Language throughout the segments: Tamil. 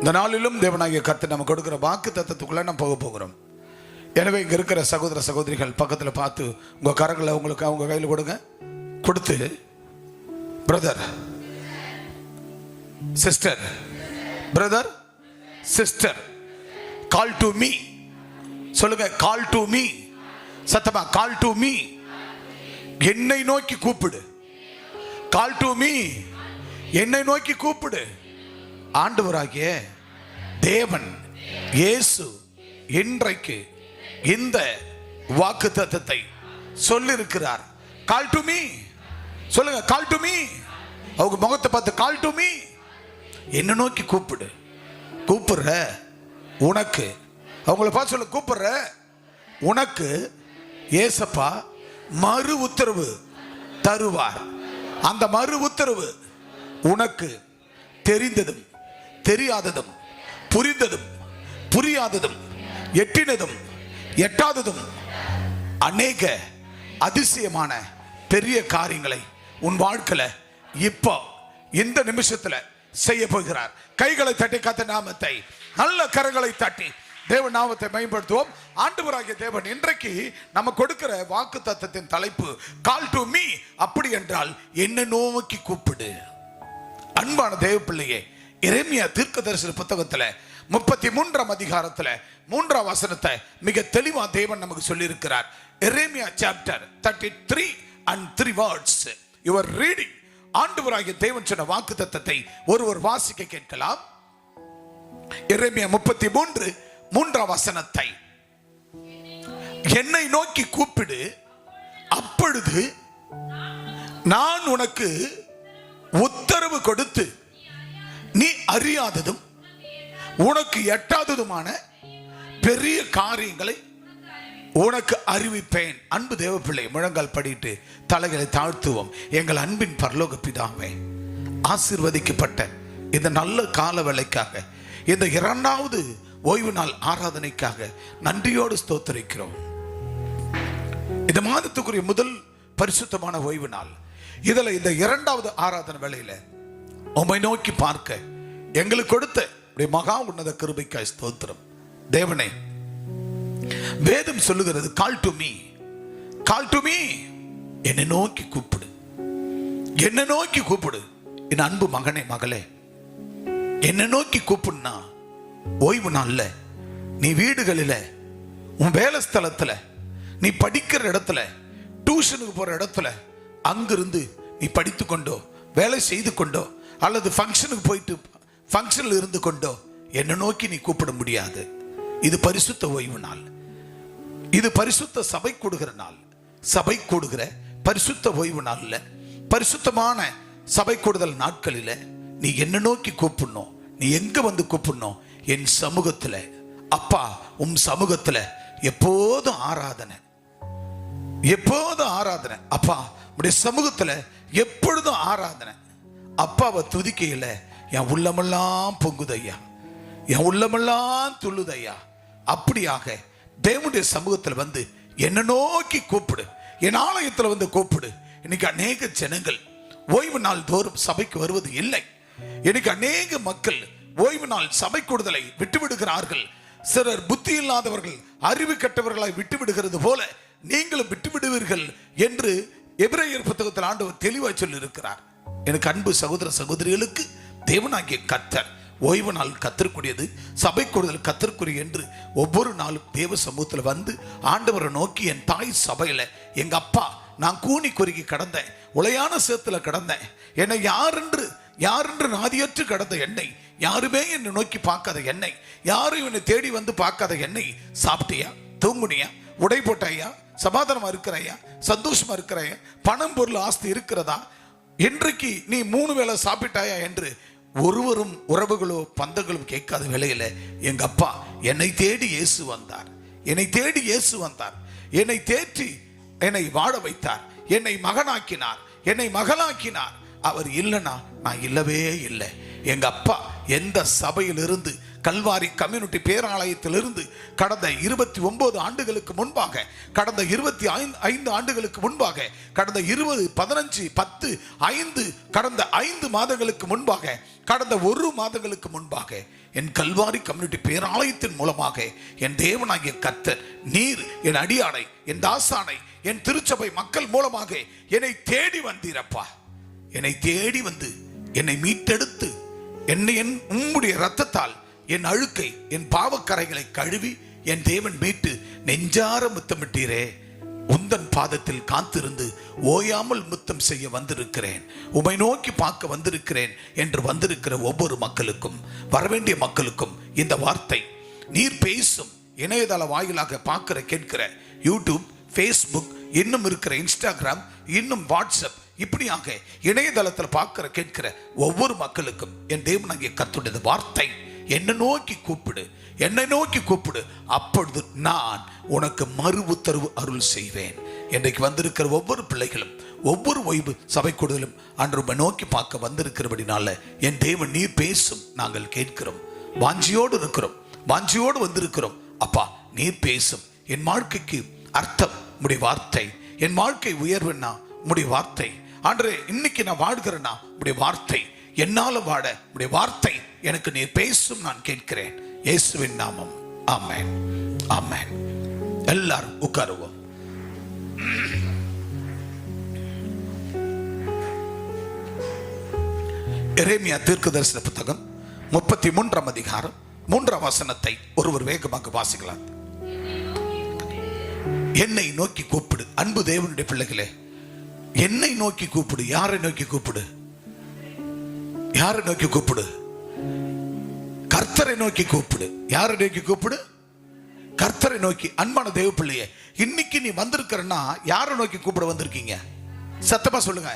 இந்த நாளிலும் தேவனாகிய கர்த்தர் நமக்கு கொடுக்கிற வாக்கு தத்தத்துக்குள்ள நம்ம போக போகிறோம். எனவே இங்க இருக்கிற சகோதர சகோதரிகள் பக்கத்தில் பார்த்து உங்க கரங்களை உங்களுக்கு அவங்க கையில் கொடுங்க. கொடுத்து brother sister, brother sister, call to me சொல்லுங்க. கால் டு மீ, சத்தமா கால் டு மீ, என்னை நோக்கி கூப்பிடு. கால் டு மீ, என்னை நோக்கி கூப்பிடு. ஆண்டவராகிய தேவன் இயேசு இன்றைக்கு இந்த வாக்குத்தத்தத்தை சொல்லியிருக்கிறார். கால் டு மீ சொல்லுங்க. கால் டு மீ, அவங்க முகத்தை பார்த்து கால் டு மீ, என்ன நோக்கி கூப்பிடு. கூப்பிடுற உனக்கு, அவங்கள பார்த்து சொல்ல, கூப்பிடுற உனக்கு ஏசப்பா மறு உத்தரவு தருவார். அந்த மறு உத்தரவு உனக்கு தெரிந்ததும் தெரியாததும், புரிந்ததும் புரியாததும், எட்டினதும் எட்டாததும் அநேக அதிசயமான பெரிய காரியங்களை உன் வாழ்க்கையில இப்போ இந்த நிமிஷத்துல செய்ய போகிறார். கைகளை தட்டி கர்த்தர் நாமத்தை, நல்ல கரங்களை தட்டி தேவ நாமத்தை மேம்படுத்துவோம். ஆண்டவராகிய தேவன் இன்றைக்கு நம்ம கொடுக்கிற வாக்கு தத்தத்தின் தலைப்பு கால் டு மீ. அப்படி என்றால் என்ன நோக்கி கூப்பிடு. அன்பான தேவ பிள்ளையே, எரேமியா தீர்க்கதரிசன புத்தகத்துல 33ஆம் அதிகாரத்துல 3ஆம் வசனத்தை மிக தெளிவா தேவன் நமக்கு சொல்லி இருக்கிறார். எரேமியா chapter 33 and 3 words you are reading. ஆண்டவராகிய தேவன் சொன்ன வாக்குத்தத்தத்தை ஒருவர் வாசிக்க கேட்கலாம். எரேமியா 33 3ஆம் வசனத்தை, என்னை நோக்கி கூப்பிடு, அப்பொழுது நான் உனக்கு உத்தரவு கொடுத்து நீ அறியாததும் உனக்கு எட்டாததுமான பெரிய காரியங்களை உனக்கு அறிவிப்பேன். அன்பு தேவ பிள்ளை, முழங்கால் படிட்டு தலைகளை தாழ்த்துவோம். எங்கள் அன்பின் பரலோக பிதாவே, ஆசீர்வதிக்கப்பட்ட இந்த நல்ல கால வேளைக்காக, இந்த 2வது ஓய்வு நாள் ஆராதனைக்காக நன்றியோடு ஸ்தோத்திரிக்கிறோம். இந்த மாதத்துக்குரிய முதல் பரிசுத்தமான ஓய்வு நாள். இதுல இந்த 2வது ஆராதனை வேளையில உம்மை நோக்கி பார்க்க எங்களுக்கு கொடுத்த மகா உன்னத கிருபைக்காய் ஸ்தோத்திரம். தேவனே, வேதம் சொல்லுகிறது கால் to me, call to me, என்னை நோக்கி கூப்பிடு, என்னை நோக்கி கூப்பிடு. என் அன்பு மகனே மகளே, என்னை நோக்கி கூப்பிடுனா ஓய்வு நாள்ல நீ வீடுகளில, உன் வேலை ஸ்தலத்துல, நீ படிக்கிற இடத்துல, டியூஷனுக்கு போற இடத்துல, அங்கிருந்து நீ படித்து கொண்டோ வேலை செய்து கொண்டோ அல்லது ஃபங்க்ஷனுக்கு போயிட்டு ஃபங்க்ஷனில் இருந்து கொண்டோ என்னை நோக்கி நீ கூப்பிட முடியாது. இது பரிசுத்த ஓய்வு நாள். இது பரிசுத்த சபை கூடுகிற நாள். சபை கூடுகிற பரிசுத்த ஓய்வு நாள்ல, பரிசுத்தமான சபை கூடுதல் நாட்களில நீ என்ன நோக்கி கூப்பிடணும். நீ எங்க வந்து கூப்பிடணும்? என் சமூகத்துல. அப்பா, உம் சமூகத்துல எப்போதும் ஆராதனை, எப்போதும் ஆராதனை. அப்பா, உடைய சமூகத்துல எப்பொழுதும் ஆராதனை. அப்பாவை துதிக்கையில என் உள்ளமெல்லாம் பொங்குதையா, என் உள்ளமெல்லாம் துள்ளுதையா. அப்படியாக தேவனுடைய சமூகத்தில் வந்து என்ன நோக்கி கூப்பிடு, என் ஆலயத்தில் வந்து கூப்பிடு. இன்னைக்கு அநேக ஜனங்கள் ஓய்வு நாள் தோறும் சபைக்கு வருவது இல்லை. இன்னைக்கு அநேக மக்கள் ஓய்வு நாள் சபை கூடுதலை விட்டு விடுகிறார்கள். சிலர் புத்தி இல்லாதவர்கள், அறிவு கட்டவர்களாய் விட்டு விடுகிறது போல நீங்களும் விட்டு விடுவீர்கள் என்று எபிரேயர் புத்தகத்தில் ஆண்டவர் தெளிவாய் சொல்லி இருக்கிறார். எனக்கு அன்பு சகோதர சகோதரிகளுக்கு, தேவனாகிய கர்த்தர் ஓய்வு நாள் கத்திற்குரியது, சபை கூடுதல் கத்திற்குரிய என்று ஒவ்வொரு நாளும் தேவ சமூகத்தில் வந்து ஆண்டவரை நோக்கி, என் தாய் சபையில எங்க அப்பா நான் கூனி குறுகி கடந்தேன், உளையான சேத்துல கடந்தேன், என்னை யாரென்று நாதியற்று கடந்த என்னை, யாருமே என்னை நோக்கி பார்க்காத என்னை, யாரும் என்னை தேடி வந்து பார்க்காத என்னை, சாப்பிட்டியா, தூங்குனியா, உடை போட்டாயா, சமாதானமா இருக்கிறாயா, சந்தோஷமா இருக்கிறாயா, பணம் பொருள் ஆஸ்தி இருக்கிறதா, இன்றைக்கு நீ 3 வேளை சாப்பிட்டாயா என்று ஒருவரும் உறவுகளோ பந்தங்களும் கேட்காத வேளையில எங்க அப்பா என்னை தேடி இயேசு வந்தார், என்னை தேடி இயேசு வந்தார், என்னை தேற்றி என்னை வாழ வைத்தார், என்னை மகனாக்கினார், என்னை மகளாக்கினார். அவர் இல்லைனா நான் இல்லவே இல்லை. எங்க அப்பா எந்த சபையிலிருந்து, கல்வாரி கம்யூனிட்டி பேராலயத்திலிருந்து கடந்த 29 ஆண்டுகளுக்கு முன்பாக, கடந்த 25 ஆண்டுகளுக்கு முன்பாக, கடந்த 20, 15, 10, 5, கடந்த 5 மாதங்களுக்கு முன்பாக, கடந்த 1 மாதங்களுக்கு முன்பாக என் கல்வாரி கம்யூனிட்டி பேராலயத்தின் மூலமாக என் தேவனாகிய கர்த்தர், நீர் என் அடியானை, என் தாசானை, என் திருச்சபை மக்கள் மூலமாக என்னை தேடி வந்தீரப்பா. என்னை தேடி வந்து என்னை மீட்டெடுத்து என்னை உம்முடைய இரத்தத்தால் என் அழுக்கை, என் பாவக்கரைகளை கழுவி என் தேவன் மீட்டு நெஞ்சார முத்தமிட்டீரே. உந்தன் பாதத்தில் காத்திருந்து ஓயாமல் முத்தம் செய்ய வந்திருக்கிறேன், உமை நோக்கி பார்க்க வந்திருக்கிறேன் என்று வந்திருக்கிற ஒவ்வொரு மக்களுக்கும், வரவேண்டிய மக்களுக்கும் இந்த வார்த்தை நீர் பேசும். இணையதள வாயிலாக பார்க்கிற, கேட்கிற, யூடியூப், ஃபேஸ்புக், இன்னும் இருக்கிற இன்ஸ்டாகிராம், இன்னும் வாட்ஸ்அப், இப்படியாக இணையதளத்தில் பார்க்கிற, கேட்கிற ஒவ்வொரு மக்களுக்கும் என் தேவனாகிய கர்த்தருடைய வார்த்தை, என்னை நோக்கி கூப்பிடு, என்னை நோக்கி கூப்பிடு, அப்பொழுது நான் உனக்கு மறு உத்தரவு அருள் செய்வேன். இன்றைக்கு வந்திருக்கிற ஒவ்வொரு பிள்ளைகளும், ஒவ்வொரு ஓய்வு சபை கூடுதலும் அன்று நோக்கி பார்க்க வந்திருக்கிறபடினால என் தேவன் நீர் பேசும். நாங்கள் கேட்கிறோம், வாஞ்சியோடு இருக்கிறோம், வாஞ்சியோடு வந்திருக்கிறோம். அப்பா நீர் பேசும். என் வாழ்க்கைக்கு அர்த்தம் உம்முடைய வார்த்தை, என் வாழ்க்கை உயர்வுன்னா உம்முடைய வார்த்தை. ஆண்டவரே, இன்னைக்கு நான் வாழ்கிறேன்னா உம்முடைய வார்த்தை, என்னால வாட உம்முடைய வார்த்தை எனக்கு நீர் பேசும். நான் கேட்கிறேன் இயேசுவின் நாமம். ஆமென், ஆமென். எல்லாரும் உட்காருவோம். எரேமியா தீர்க்கதரிசன புத்தகம் 33ஆம் அதிகாரம் 3ஆம் வசனத்தை ஒருவர் வேகமாக வாசிக்கலாம். என்னை நோக்கி கூப்பிடு. அன்பு தேவனுடைய பிள்ளைகளே, என்னை நோக்கி கூப்பிடு. யாரை நோக்கி கூப்பிடு? யாரை நோக்கி கூப்பிடு? கர்த்தரை நோக்கி கூப்பிடு. யாரை நோக்கி கூப்பிடு? கர்த்தரை நோக்கி. அன்பான தேவ பிள்ளையே, இன்னைக்கு நீ வந்திருக்கிறன்னா யாரை நோக்கி கூப்பிட வந்திருக்கீங்க? சத்தமா சொல்லுங்க.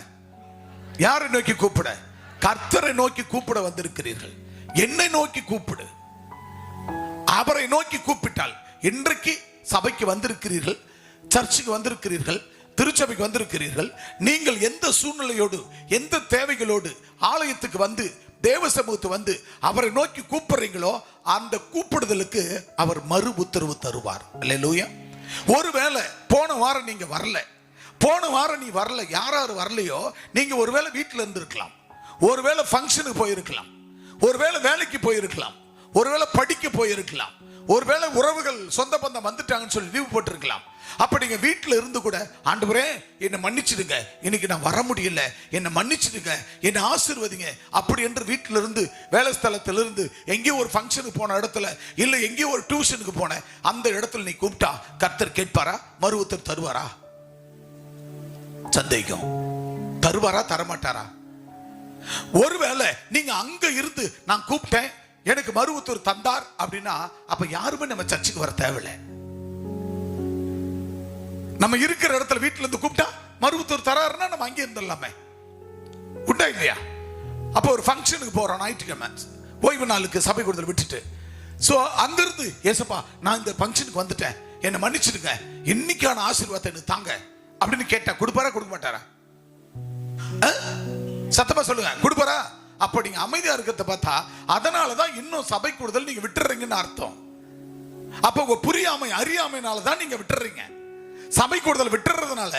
யாரை நோக்கி கூப்பிட? கர்த்தரை நோக்கி கூப்பிட வந்திருக்கிறீர்கள். என்னை நோக்கி கூப்பிடு. அவரை நோக்கி கூப்பிட்டால், இன்றைக்கு சபைக்கு வந்திருக்கிறீர்கள், சர்ச்சுக்கு வந்திருக்கிறீர்கள், திருச்சபைக்கு வந்திருக்கிறீர்கள், நீங்கள் எந்த சூழ்நிலையோடு, எந்த தேவைகளோடு ஆலயத்துக்கு வந்து, தேவ சமூகத்துக்கு வந்து அவரை நோக்கி கூப்பிடுறீங்களோ அந்த கூப்பிடுதலுக்கு அவர் மறு உத்தரவு தருவார். அல்லேலூயா. ஒருவேளை போன வாரம் நீங்க வரல, போன வாரம் நீ வரல, யாராரு வரலையோ, நீங்க ஒருவேளை வீட்டில் இருந்திருக்கலாம், ஒருவேளை ஃபங்க்ஷனுக்கு போயிருக்கலாம், ஒருவேளை வேலைக்கு போயிருக்கலாம், ஒருவேளை படிக்க போயிருக்கலாம், ஒருவேளை உறவுகள் சொந்த பந்தம் வந்துட்டாங்கன்னு சொல்லி லீவ் போட்டிருக்கலாம். அப்ப நீங்க வீட்டில் இருந்து கூட, ஆண்டவரே என்னை மன்னிச்சிடுங்க, இன்னைக்கு நான் வர முடியல, என்னை மன்னிச்சிடுங்க, என்னை ஆசீர்வதிங்க அப்படி என்று வீட்டில இருந்து, வேலை ஸ்தலத்திலிருந்து, எங்கேயோ ஒரு ஃபங்க்ஷனுக்கு போன இடத்துல, இல்ல எங்கேயோ ஒரு டியூஷனுக்கு போன அந்த இடத்துல நீ கூப்பிட்டா கர்த்தர் கேட்பாரா? மறு உத்தரவு தருவாரா? சந்தேகம். தருவாரா? தரமாட்டாரா? ஒருவேளை நீங்க அங்க இருந்து நான் கூப்பிட்டேன், எனக்கு மறு உத்தரவு தந்தார் அப்படின்னா, அப்ப யாருமே நம்ம சர்ச்சுக்கு வர தேவையில்லை. நம்ம இருக்கிற இடத்துல வீட்டுல இருந்து கூப்பிட்டா மறு உத்தரவு தராருன்னா நம்ம அங்கே இருந்துடலாமே. உண்டா இல்லையா? அப்ப ஒரு ஃபங்க்ஷனுக்கு போறோம், ஞாயிற்றுக்கிழமை ஓய்வு நாளுக்கு சபை கூடுதல் விட்டுட்டு, சோ அங்கிருந்து ஏசப்பா நான் இந்த ஃபங்க்ஷனுக்கு வந்துட்டேன், என்னை மன்னிச்சிடுங்க, இன்னைக்கான ஆசீர்வாதத்தை எனக்கு தாங்க அப்படின்னு கேட்டா கொடுப்பாரா? கொடுக்க மாட்டாரா? சத்தமா சொல்லுங்க. கொடுப்பாரா? அப்ப நீங்க அமைதியா இருக்கிறத பார்த்தா அதனாலதான் இன்னும் சபை கூடுதல் நீங்க விட்டுறீங்கன்னு அர்த்தம். அப்ப உங்க புரியாமை, அறியாமைனாலதான் நீங்க விட்டுறீங்க. சபை கூடுதல் விட்டுறதுனால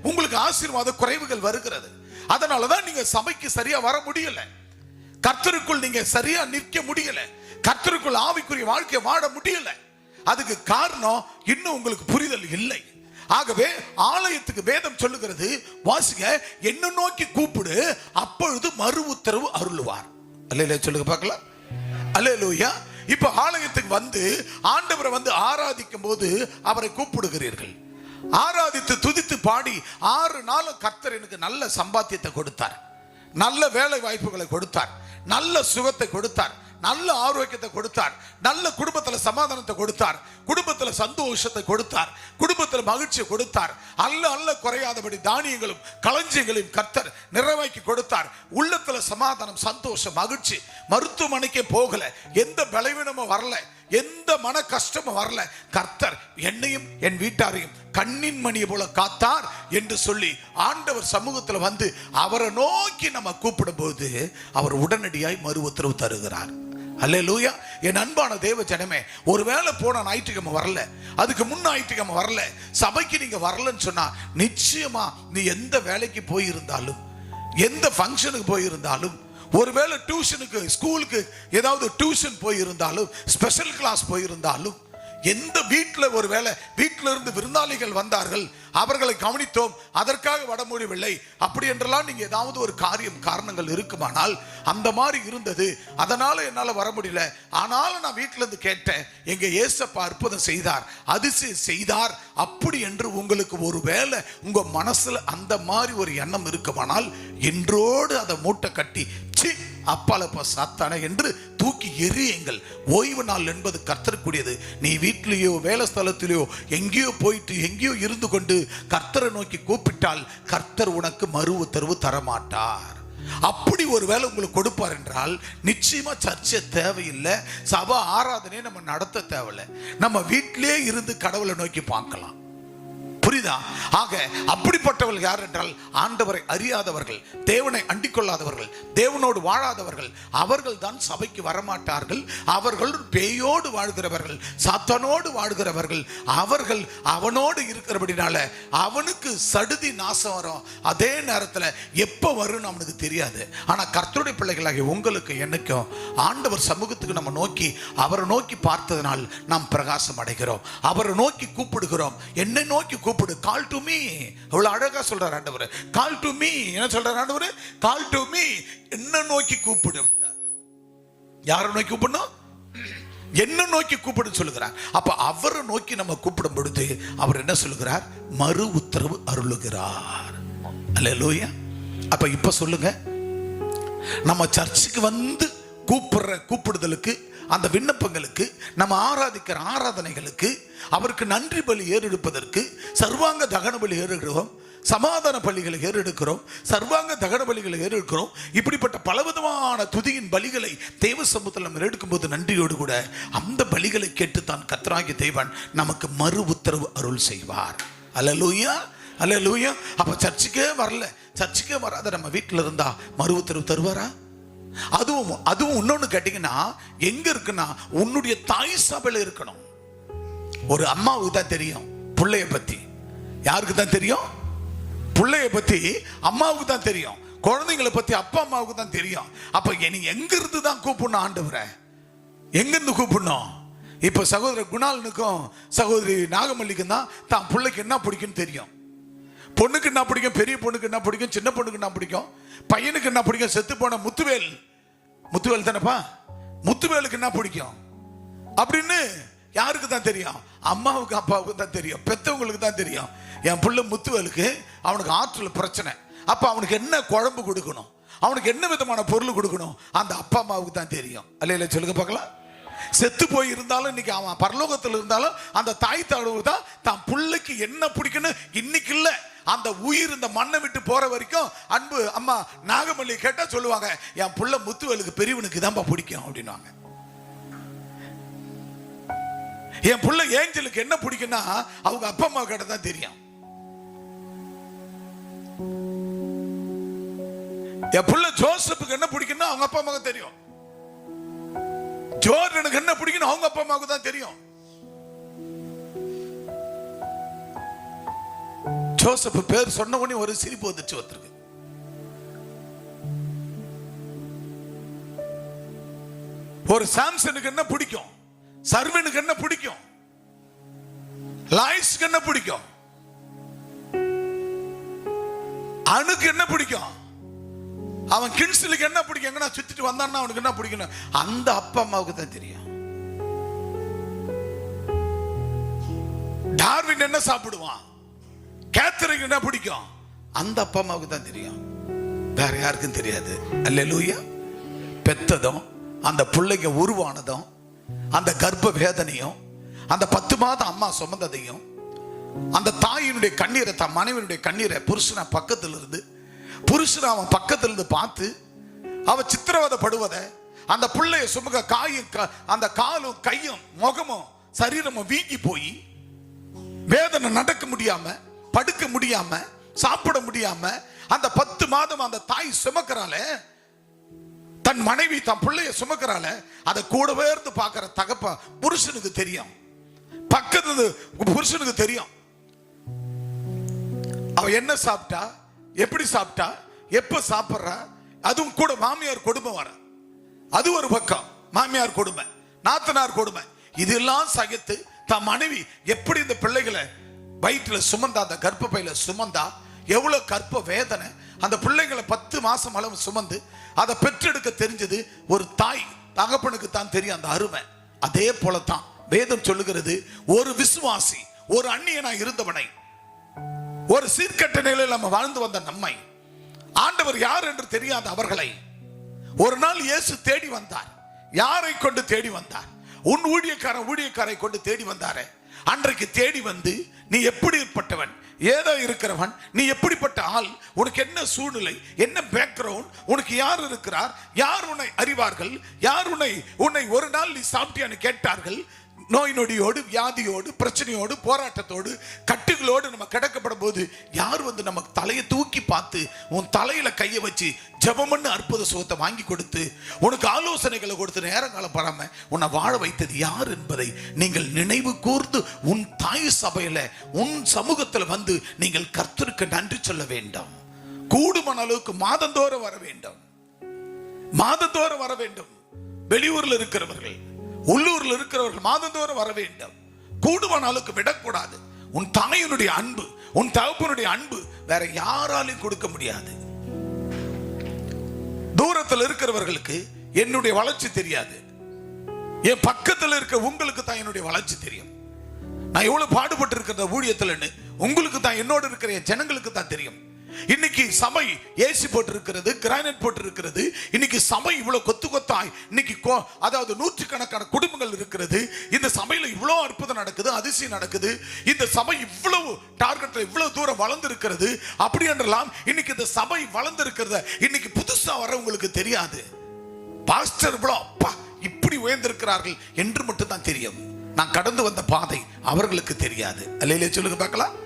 உங்களுக்கு ஆசீர்வாத குறைவுகள் வருகிறது. அதனாலதான் நீங்க சபைக்கு சரியா வர முடியல, கர்த்தருக்குள் நீங்க சரியா நிற்க முடியல, கர்த்தருக்குள் ஆவிக்குரிய வாழ்க்கையை வாழ முடியல. அதுக்கு காரணம் இன்னும் உங்களுக்கு புரிதல் இல்லை. ஆகவே ஆலயத்துக்கு வேதம் சொல்லுகிறது, வாசிங்க, என்ன நோக்கி கூப்பிடு, அப்பொழுது மறு உத்தரவு அருளுவார். அல்லேலூயா சொல்லுங்க பார்க்கலாம். அல்லேலூயா. இப்ப ஆலயத்துக்கு வந்து ஆண்டவரை வந்து ஆராதிக்கும் போது அவரை கூப்பிடுகிறீர்கள். ஆராதித்து துதித்து பாடி 6 நாளும் கர்த்தர் எனக்கு நல்ல சம்பாத்தியத்தை கொடுத்தார், நல்ல வேலை வாய்ப்புகளை கொடுத்தார், நல்ல சுகத்தை கொடுத்தார், நல்ல ஆரோக்கியத்தை கொடுத்தார், நல்ல குடும்பத்துல சமாதானத்தை கொடுத்தார், குடும்பத்துல சந்தோஷத்தை கொடுத்தார், குடும்பத்துல மகிழ்ச்சியை கொடுத்தார், அல்ல குறையாதபடி தானியங்களும் களஞ்சியங்களையும் கர்த்தர் நிறைவாக்கி கொடுத்தார். உள்ளத்துல சமாதானம், சந்தோஷம், மகிழ்ச்சி. மருத்துவமனைக்கே போகல, எந்த பலவீனமும் வரல, எந்த மன கஷ்டமும் வரல. கர்த்தர் என்னையும் என் வீட்டாரையும் கண்ணின் மணியை போல காத்தார் என்று சொல்லி ஆண்டவர் சமூகத்தில் வந்து அவரை நோக்கி நம்ம கூப்பிடும் போது அவர் உடனடியாய் மறு உத்தரவு தருகிறார். அல்லேலூயா. என் அன்பான தேவ ஜனமே, ஒருவேளை போன ஞாயிற்றுக்கிழமை வரல, அதுக்கு முன் ஞாயிற்றுக்கிழமை வரல, சபைக்கு நீங்க வரலன்னு சொன்னா நிச்சயமா நீ எந்த வேலைக்கு போயிருந்தாலும், எந்த ஃபங்க்ஷனுக்கு போயிருந்தாலும், ஒருவேளை டியூஷனுக்கு ஸ்கூலுக்கு ஏதாவது டியூஷன் போயிருந்தாலும், ஸ்பெஷல் கிளாஸ் போயிருந்தாலும், எந்த வீட்டில் ஒருவேளை வீட்டில இருந்து விருந்தாளிகள் வந்தார்கள், அவர்களை கவனித்தோம், அதற்காக வர முடியவில்லை, அப்படி என்றெல்லாம் நீங்க ஏதாவது ஒரு காரணங்கள் இருக்குமானால், அந்த மாதிரி இருந்தது, அதனால என்னால வர முடியல, ஆனாலும் நான் வீட்டில இருந்து கேட்டேன், எங்க ஏசப்பா அற்புதம் செய்தார், அதிசயம் செய்தார், அப்படி என்று உங்களுக்கு ஒரு வேளை உங்க மனசுல அந்த மாதிரி ஒரு எண்ணம் இருக்குமானால், இன்றோடு அதை மூட்டை கட்டி அப்பாலப்பா சாத்தானே என்று தூக்கி எறியுங்கள். ஓய்வு நாள் என்பது கர்த்தருக்குரியது. நீ வீட்டிலேயோ வேலை ஸ்தலத்திலேயோ எங்கேயோ போயிட்டு எங்கேயோ இருந்து கொண்டு கர்த்தரை நோக்கி கூப்பிட்டால் கர்த்தர் உனக்கு மறு உத்தரவு தரமாட்டார். அப்படி ஒரு வேலை உங்களுக்கு கொடுப்பார் என்றால் நிச்சயமா சர்ச்சை தேவையில்லை, சபை ஆராதனையை நம்ம நடத்த தேவையில்லை, நம்ம வீட்டிலே இருந்து கடவுளை நோக்கி பார்க்கலாம். புரியுதா? ஆக அப்படிப்பட்டவர்கள் யார் என்றால் ஆண்டவரை அறியாதவர்கள், தேவனை அண்டிக் கொள்ளாதவர்கள், தேவனோடு வாழாதவர்கள், அவர்கள் தான் சபைக்கு வரமாட்டார்கள். அவர்கள் பேயோடு வாழ்கிறவர்கள், சாத்தானோடு வாழ்கிறவர்கள். அவர்கள் அவனோடு இருக்கிறபடினால அவனுக்கு சடுதி நாசம் வரும். அதே நேரத்தில் எப்போ வரும் அவனுக்கு தெரியாது. ஆனா கர்த்தருடைய பிள்ளைகளாகிய உங்களுக்கு என்னைக்கும் ஆண்டவர் சமூகத்துக்கு நம்ம நோக்கி அவரை நோக்கி பார்த்ததனால் நாம் பிரகாசம் அடைகிறோம். அவரை நோக்கி கூப்பிடுகிறோம். என்னை நோக்கி கூப்பிடு, கால் டு மீ. அவ்வளவு அழகா சொல்றார் ஆண்டவர். கால் டு மீ. என்ன சொல்றார் ஆண்டவர்? கால் டு மீ. என்ன நோக்கி கூப்பிடு. யாரை நோக்கி கூப்பிடணும்? என்ன நோக்கி கூப்பிடு சொல்லுகிறார். அப்ப அவரை நோக்கி நம்ம கூப்பிடும் பொழுது அவர் என்ன சொல்லுகிறார்? மறு உத்தரவு அருளுகிறார். அல்லேலூயா. அப்ப இப்ப சொல்லுங்க, நம்ம சர்ச்சுக்கு வந்து கூப்பிடுதலுக்கு, அந்த விண்ணப்பங்களுக்கு, நம்ம ஆராதிக்கிற ஆராதனைகளுக்கு, அவருக்கு நன்றி பலி ஏறெடுப்பதற்கு சர்வாங்க தகன பலி ஏறெடுக்கிறோம், சமாதான பலிகளை ஏறெடுக்கிறோம், சர்வாங்க தகன பலிகளை ஏறெடுக்கிறோம். இப்படிப்பட்ட பலவிதமான துதியின் பலிகளை தேவ சமூகத்தில் நம்ம எடுக்கும்போது நன்றியோடு கூட அந்த பலிகளை கேட்டுத்தான் கர்த்தராகிய தேவன் நமக்கு மறு உத்தரவு அருள் செய்வார். அல்லேலூயா, அல்லேலூயா. அப்ப சர்ச்சுக்கே வரல, சர்ச்சுக்கே வராத நம்ம வீட்டில் இருந்தா மறு உத்தரவு தருவாரா? அதுவும் இன்னொன்னு கேட்டீங்கன்னா எங்க இருக்குன்னா உன்னுடைய தாய் சபையில இருக்கணும். ஒரு அம்மாவுக்கு தான் தெரியும் பிள்ளைய பத்தி. யாருக்கு தான் தெரியும்? பிள்ளைய பத்தி அம்மாவுக்கு தான் தெரியும். குழந்தைங்களை பத்தி அப்பா அம்மாவுக்கு தான் தெரியும். அப்ப நீங்க எங்க இருந்து தான் கூப்பிடணும் ஆண்டவரை? எங்க இருந்து கூப்பிடணும்? இப்ப சகோதரர் குணாலனுக்கும் சகோதரி நாகமல்லிக்கும் தான் தான் பிள்ளைக்கு என்ன பிடிக்கும்னு தெரியும். பொண்ணுக்கு என்ன பிடிக்கும், பெரிய பொண்ணுக்கு என்ன பிடிக்கும், சின்ன பொண்ணுக்கு என்ன பிடிக்கும், பையனுக்கு என்ன பிடிக்கும், செத்து போன முத்துவேல் தானப்பா, முத்துவேலுக்கு என்ன பிடிக்கும் அப்படின்னு யாருக்கு தான் தெரியும்? அம்மாவுக்கு அப்பாவுக்கு தான் தெரியும், பெத்தவங்களுக்கு தான் தெரியும். என் பிள்ளை முத்துவேலுக்கு அவனுக்கு ஆற்றல் பிரச்சனை, அப்ப அவனுக்கு என்ன குழம்பு கொடுக்கணும், அவனுக்கு என்ன விதமான பொருள் கொடுக்கணும், அந்த அப்பா அம்மாவுக்கு தான் தெரியும். அல்ல சொல்லுங்க பார்க்கலாம். செத்து போய் இருந்தாலும் இன்னைக்கு அவன் பரலோகத்தில் இருந்தாலும் அந்த தாய் தகவல் தான் தான் பிள்ளைக்கு என்ன பிடிக்குன்னு இன்னைக்கு இல்லை, அந்த உயிர் இந்த மண்ணை விட்டு போற வரைக்கும் அன்பு அம்மா நாகமல்லி கேட்டா சொல்லுவாங்க, என் புள்ள முத்துவேலுக்கு பெரியவனுக்கு தான்ப்பா பிடிக்கும் அப்படின்வாங்க. என் புள்ள ஏஞ்சலுக்கு என்ன பிடிக்கும்னா அவங்க அப்பா அம்மா கிட்ட தான் தெரியும். என் புள்ள ஜோசப்புக்கு என்ன பிடிக்கும்னா அவங்க அப்பா அம்மாவுக்கு தெரியும். ஜோர்டனுக்கு என்ன பிடிக்கும் அவங்க அப்பா அம்மாவுக்கு தான் தெரியும். ஜோசப் பேர் சொன்ன உடனே ஒரு சிரிப்பு வந்துச்சு ஒருத்தருக்கு. ஒரு சாம்சனுக்கு என்ன பிடிக்கும், சர்வனுக்கு என்ன பிடிக்கும், லாய்ஸ்க்கு என்ன பிடிக்கும், அணுக்கு என்ன பிடிக்கும், அவன் கின்ஸ்லுக்கு என்ன பிடிக்கும், எங்கன்னா சுத்திட்டு வந்தான்னா அவனுக்கு என்ன பிடிக்கும், அந்த அப்பா அம்மாவுக்கு தான் தெரியும். டார்வின் என்ன சாப்பிடுவான், கேத்தரிக்கு என்ன பிடிக்கும், அந்த அப்பா அம்மாவுக்கு தான் தெரியும், வேற யாருக்கும் தெரியாது. அல்லேலூயா. பெத்ததும் அந்த பிள்ளைங்க உருவானதும் அந்த கர்ப்ப வேதனையும் அந்த 10 மாதம் அம்மா சுமந்ததையும் அந்த தாயினுடைய கண்ணீரை, தன் மனைவியுடைய கண்ணீரை புருஷனை பக்கத்தில் இருந்து புருஷனை அவன் பக்கத்தில் இருந்து பார்த்து அவன் சித்திரவதைப்படுவதை, அந்த பிள்ளைய சுமக்க அந்த காலும் கையும் முகமும் சரீரமும் வீங்கி போய் வேதனை, நடக்க முடியாம, படுக்க முடியாம, சாப்பிட முடியாம அந்த 10 மாதம் அந்த தாய் சுமக்கிறாள, தன் மனைவி தன் பிள்ளைய சுமக்கிறாள, அதை கூடவே இருந்து பார்க்கிற தகப்ப புருஷனுக்கு தெரியும், பக்கத்து புருஷனுக்கு தெரியும் அவ என்ன சாப்பிட்டா, எப்படி சாப்பிட்டா, எப்ப சாப்பிட்றா. அதுவும் கூட மாமியார் கொடுமை வர, அது ஒரு பக்கம் மாமியார் கொடுமை, நாத்தனார் கொடுமை, இதெல்லாம் சகித்து தன் மனைவி எப்படி இந்த பிள்ளைகளை வயிற்றுல சுமந்தா, அந்த கர்ப்பப்பையில சுமந்தா, எவ்வளவு கர்ப்ப வேதனை. அந்த பிள்ளைகளை 10 மாசம் அளவு சுமந்து அதை பெற்றெடுக்க தெரிஞ்சது ஒரு தாய் தகப்பனுக்கு தான் தெரியும் அந்த அருமை. அதே போலத்தான் வேதம் சொல்லுகிறது, ஒரு விசுவாசி, ஒரு அந்நியனா இருந்தவனை, ஒரு சீர்கட்ட நிலையில் நம்ம வாழ்ந்து வந்த நம்மை, ஆண்டவர் யார் என்று தெரியாத அவர்களை ஒரு நாள் இயேசு தேடி வந்தார். யாரை கொண்டு தேடி வந்தார்? உன் ஊழியக்காரை கொண்டு தேடி வந்தாரே. அன்றைக்கு தேடி வந்து, நீ எப்படிப்பட்டவன், ஏதோ இருக்கிறவன், நீ எப்படிப்பட்ட ஆள், உனக்கு என்ன சூழ்நிலை, என்ன பேக்ரவுண்ட், உனக்கு யார் இருக்கிறார், யார் உன்னை அறிவார்கள், யார் உன்னை ஒரு நாள் நீ சாப்பிட்டியான்னு கேட்டார்கள். நோய் நொடியோடு, வியாதியோடு, பிரச்சனையோடு, போராட்டத்தோடு, கட்டுகளோடு நம்ம கிடக்கப்படும் போது யார் வந்து நம்ம தலையை தூக்கி பார்த்து உன் தலையில கையை வச்சு ஜெபம்னு அற்புத சுகத்தை வாங்கி கொடுத்து உனக்கு ஆலோசனைகளை கொடுத்து நேரங்காலம் பராம உன்னை வாழ வைத்தது யார் என்பதை நீங்கள் நினைவு கூர்ந்து உன் தாய் சபையில, உன் சமூகத்தில் வந்து நீங்கள் கர்த்தருக்கு நன்றி சொல்ல வேண்டும். கூடுமான அளவுக்கு மாதந்தோறும் வர வேண்டும், மாதந்தோறும் வர வேண்டும். வெளியூர்ல இருக்கிறவர்கள், உள்ளூர்ல இருக்கிறவர்கள் மாதந்தோறும் வர வேண்டும். கூடுமான அளவுக்கு விடக்கூடாது. உன் தாயினுடைய அன்பு, உன் தகப்பனுடைய அன்பு வேற யாராலையும் கொடுக்க முடியாது. தூரத்தில் இருக்கிறவர்களுக்கு என்னுடைய வளர்ச்சி தெரியாது, என் பக்கத்தில் இருக்க உங்களுக்கு தான் என்னுடைய வளர்ச்சி தெரியும். நான் எவ்வளவு பாடுபட்டு இருக்கிற ஊழியத்தில் உங்களுக்கு தான், என்னோடு இருக்கிற ஜனங்களுக்கு தான் தெரியும். இன்னைக்கு சபை ஏசி போட்டு இருக்கிறது, கிரானைட் போட்டு இருக்கிறது. இன்னைக்கு சபை இவ்வளவு கொத்து கொத்தாய், இன்னைக்கு அதாவது 100கணக்கான குடும்பங்கள் இருக்கிறது. இந்த சபையில இவ்வளவு அற்புதம் நடக்குது, அதிசயம் நடக்குது. இந்த சபை இவ்வளவு டார்கெட்ல இவ்வளவு தூரம் வளர்ந்து இருக்கிறது. அப்படி என்றெல்லாம் இன்னைக்கு இந்த சபை வளர்ந்து இருக்கிறத இன்னைக்கு புதுசா வரவங்களுக்கு தெரியாது. பாஸ்டர் இப்படி உயர்ந்திருக்கிறார்கள் என்று மட்டும் தான் தெரியும். நான் கடந்து வந்த பாதை அவர்களுக்கு தெரியாது. அல்லேலூயா சொல்லுங்க பார்க்கலாம்.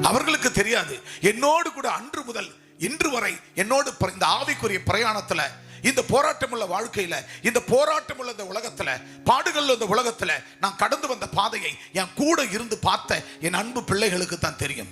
அவர்களுக்கு தெரியாது. என்னோடு கூட அன்று முதல் இன்று வரை என்னோடு இந்த ஆவிக்குரிய பிரயாணத்துல, இந்த போராட்டமுள்ள வாழ்க்கையில, இந்த போராட்டமுள்ள இந்த உலகத்துல, பாடுகள் இந்த உலகத்துல நான் கடந்து வந்த பாதையை என் கூட இருந்து பார்த்த என் அன்பு பிள்ளைகளுக்கு தான் தெரியும்.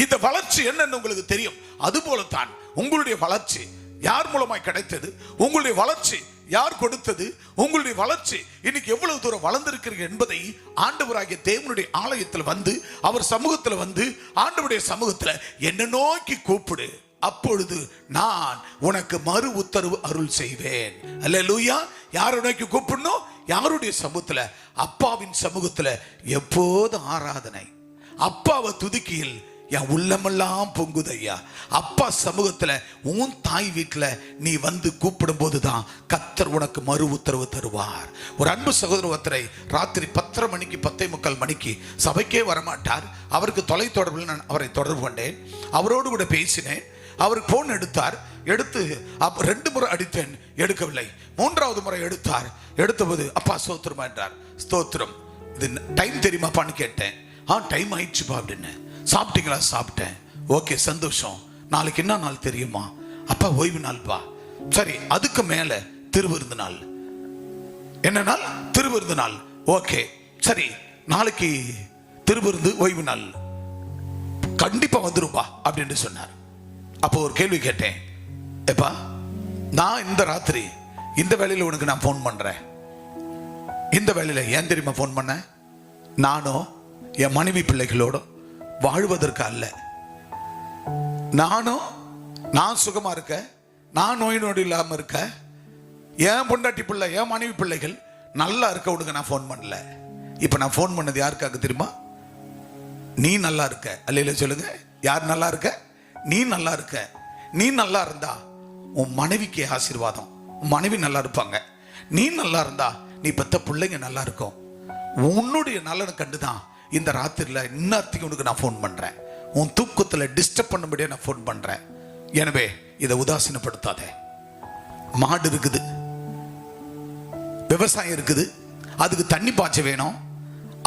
இந்த வளர்ச்சி என்னன்னு உங்களுக்கு தெரியும். அதுபோலத்தான் உங்களுடைய வளர்ச்சி யார் மூலமாய் கிடைத்தது, உங்களுடைய வளர்ச்சி யார் கொடுத்தது, உங்களுடைய வளர்ச்சி இன்னைக்கு எவ்வளவு தூரம் வளர்ந்திருக்கிறீர்கள் என்பதை ஆண்டவராகிய தேவனுடைய ஆலயத்தில் வந்து, அவர் சமூகத்தில் வந்து, ஆண்டவருடைய சமூகத்தில் என்ன நோக்கி கூப்பிடு, அப்பொழுது நான் உனக்கு மறு உத்தரவு அருள் செய்வேன். அல்லேலூயா. யாரை நோக்கி கூப்பிடணும்? யாருடைய சமூகத்தில்? அப்பாவின் சமூகத்தில் எப்போதும் ஆராதனை. அப்பாவை துதிக்கையில் என் உள்ளமெல்லாம் பொங்குதையா. அப்பா சமூகத்துல, உன் தாய் வீட்டுல நீ வந்து கூப்பிடும் போதுதான் கர்த்தர் உனக்கு மறு உத்தரவு தருவார். ஒரு அன்பு சகோதரர் ஒருத்தரை ராத்திரி 10:30 மணிக்கு 10:45 மணிக்கு சபைக்கே வரமாட்டார். அவருக்கு தொலை தொடர்பில் நான் அவரை தொடர்பு கொண்டேன். அவரோடு கூட பேசினேன். அவருக்கு போன் எடுத்தார். எடுத்து 2 முறை அடித்தேன், எடுக்கவில்லை. 3வது முறை எடுத்தார். எடுத்தபோது அப்பா ஸ்தோத்திரமா என்றார். ஸ்தோத்திரம். இது டைம் தெரியுமாப்பான்னு கேட்டேன். டைம் ஆயிடுச்சுப்பா அப்படின்னு. சாப்பிட்டீங்களா? சாப்பிட்டேன். ஓகே, சந்தோஷம். நாளைக்கு என்ன நாள் தெரியுமா? அப்பா ஓய்வு நாள்பா. சரி, அதுக்கு மேல திருவிருந்து நாள். என்ன நாள்? திருவிருந்து நாள். ஓகே, சரி, நாளைக்கு திருவிருந்து ஓய்வு நாள், கண்டிப்பா வந்துருப்பா அப்படின்னு சொன்னார். அப்போ ஒரு கேள்வி கேட்டேன். எப்பா, நான் இந்த ராத்திரி இந்த வேளையில உனக்கு நான் போன் பண்றேன். இந்த வேளையில ஏன் தெரியுமா போன் பண்ண? நானும் என் மனைவி பிள்ளைகளோட வாழ்வதற்கு அல்ல. நான் சுகமா இருக்க, நான் நோய் நொடி இல்லாம இருக்க, என் பொண்டாட்டி பிள்ளை, என் மனைவி பிள்ளைகள் நல்லா இருக்க உனக்கு நான் போன் பண்ணல. இப்ப நான் போன் பண்ணது யாருக்காக தெரியுமா? நீ நல்லா இருக்க. அல்லேலூயா சொல்லுங்க. யார் நல்லா இருக்க? நீ நல்லா இருக்க. நீ நல்லா இருந்தா உன் மனைவிக்கு ஆசீர்வாதம், உன் மனைவி நல்லா இருப்பாங்க. நீ நல்லா இருந்தா நீ பெத்த பிள்ளைங்க நல்லா இருக்கும். உன்னுடைய நலனை கண்டுதான் இந்த ராத்திரில இன்னத்துக்கு உனக்கு நான் போன் பண்றேன். உன் தூக்கத்துல டிஸ்டர்ப் பண்ணபடியா நான் போன் பண்றேன். எனவே இதை உதாசீனப்படுத்தாதே. மாடு இருக்குது, விவசாயம் இருக்குது, அதுக்கு தண்ணி பாய்ச்ச வேணும்,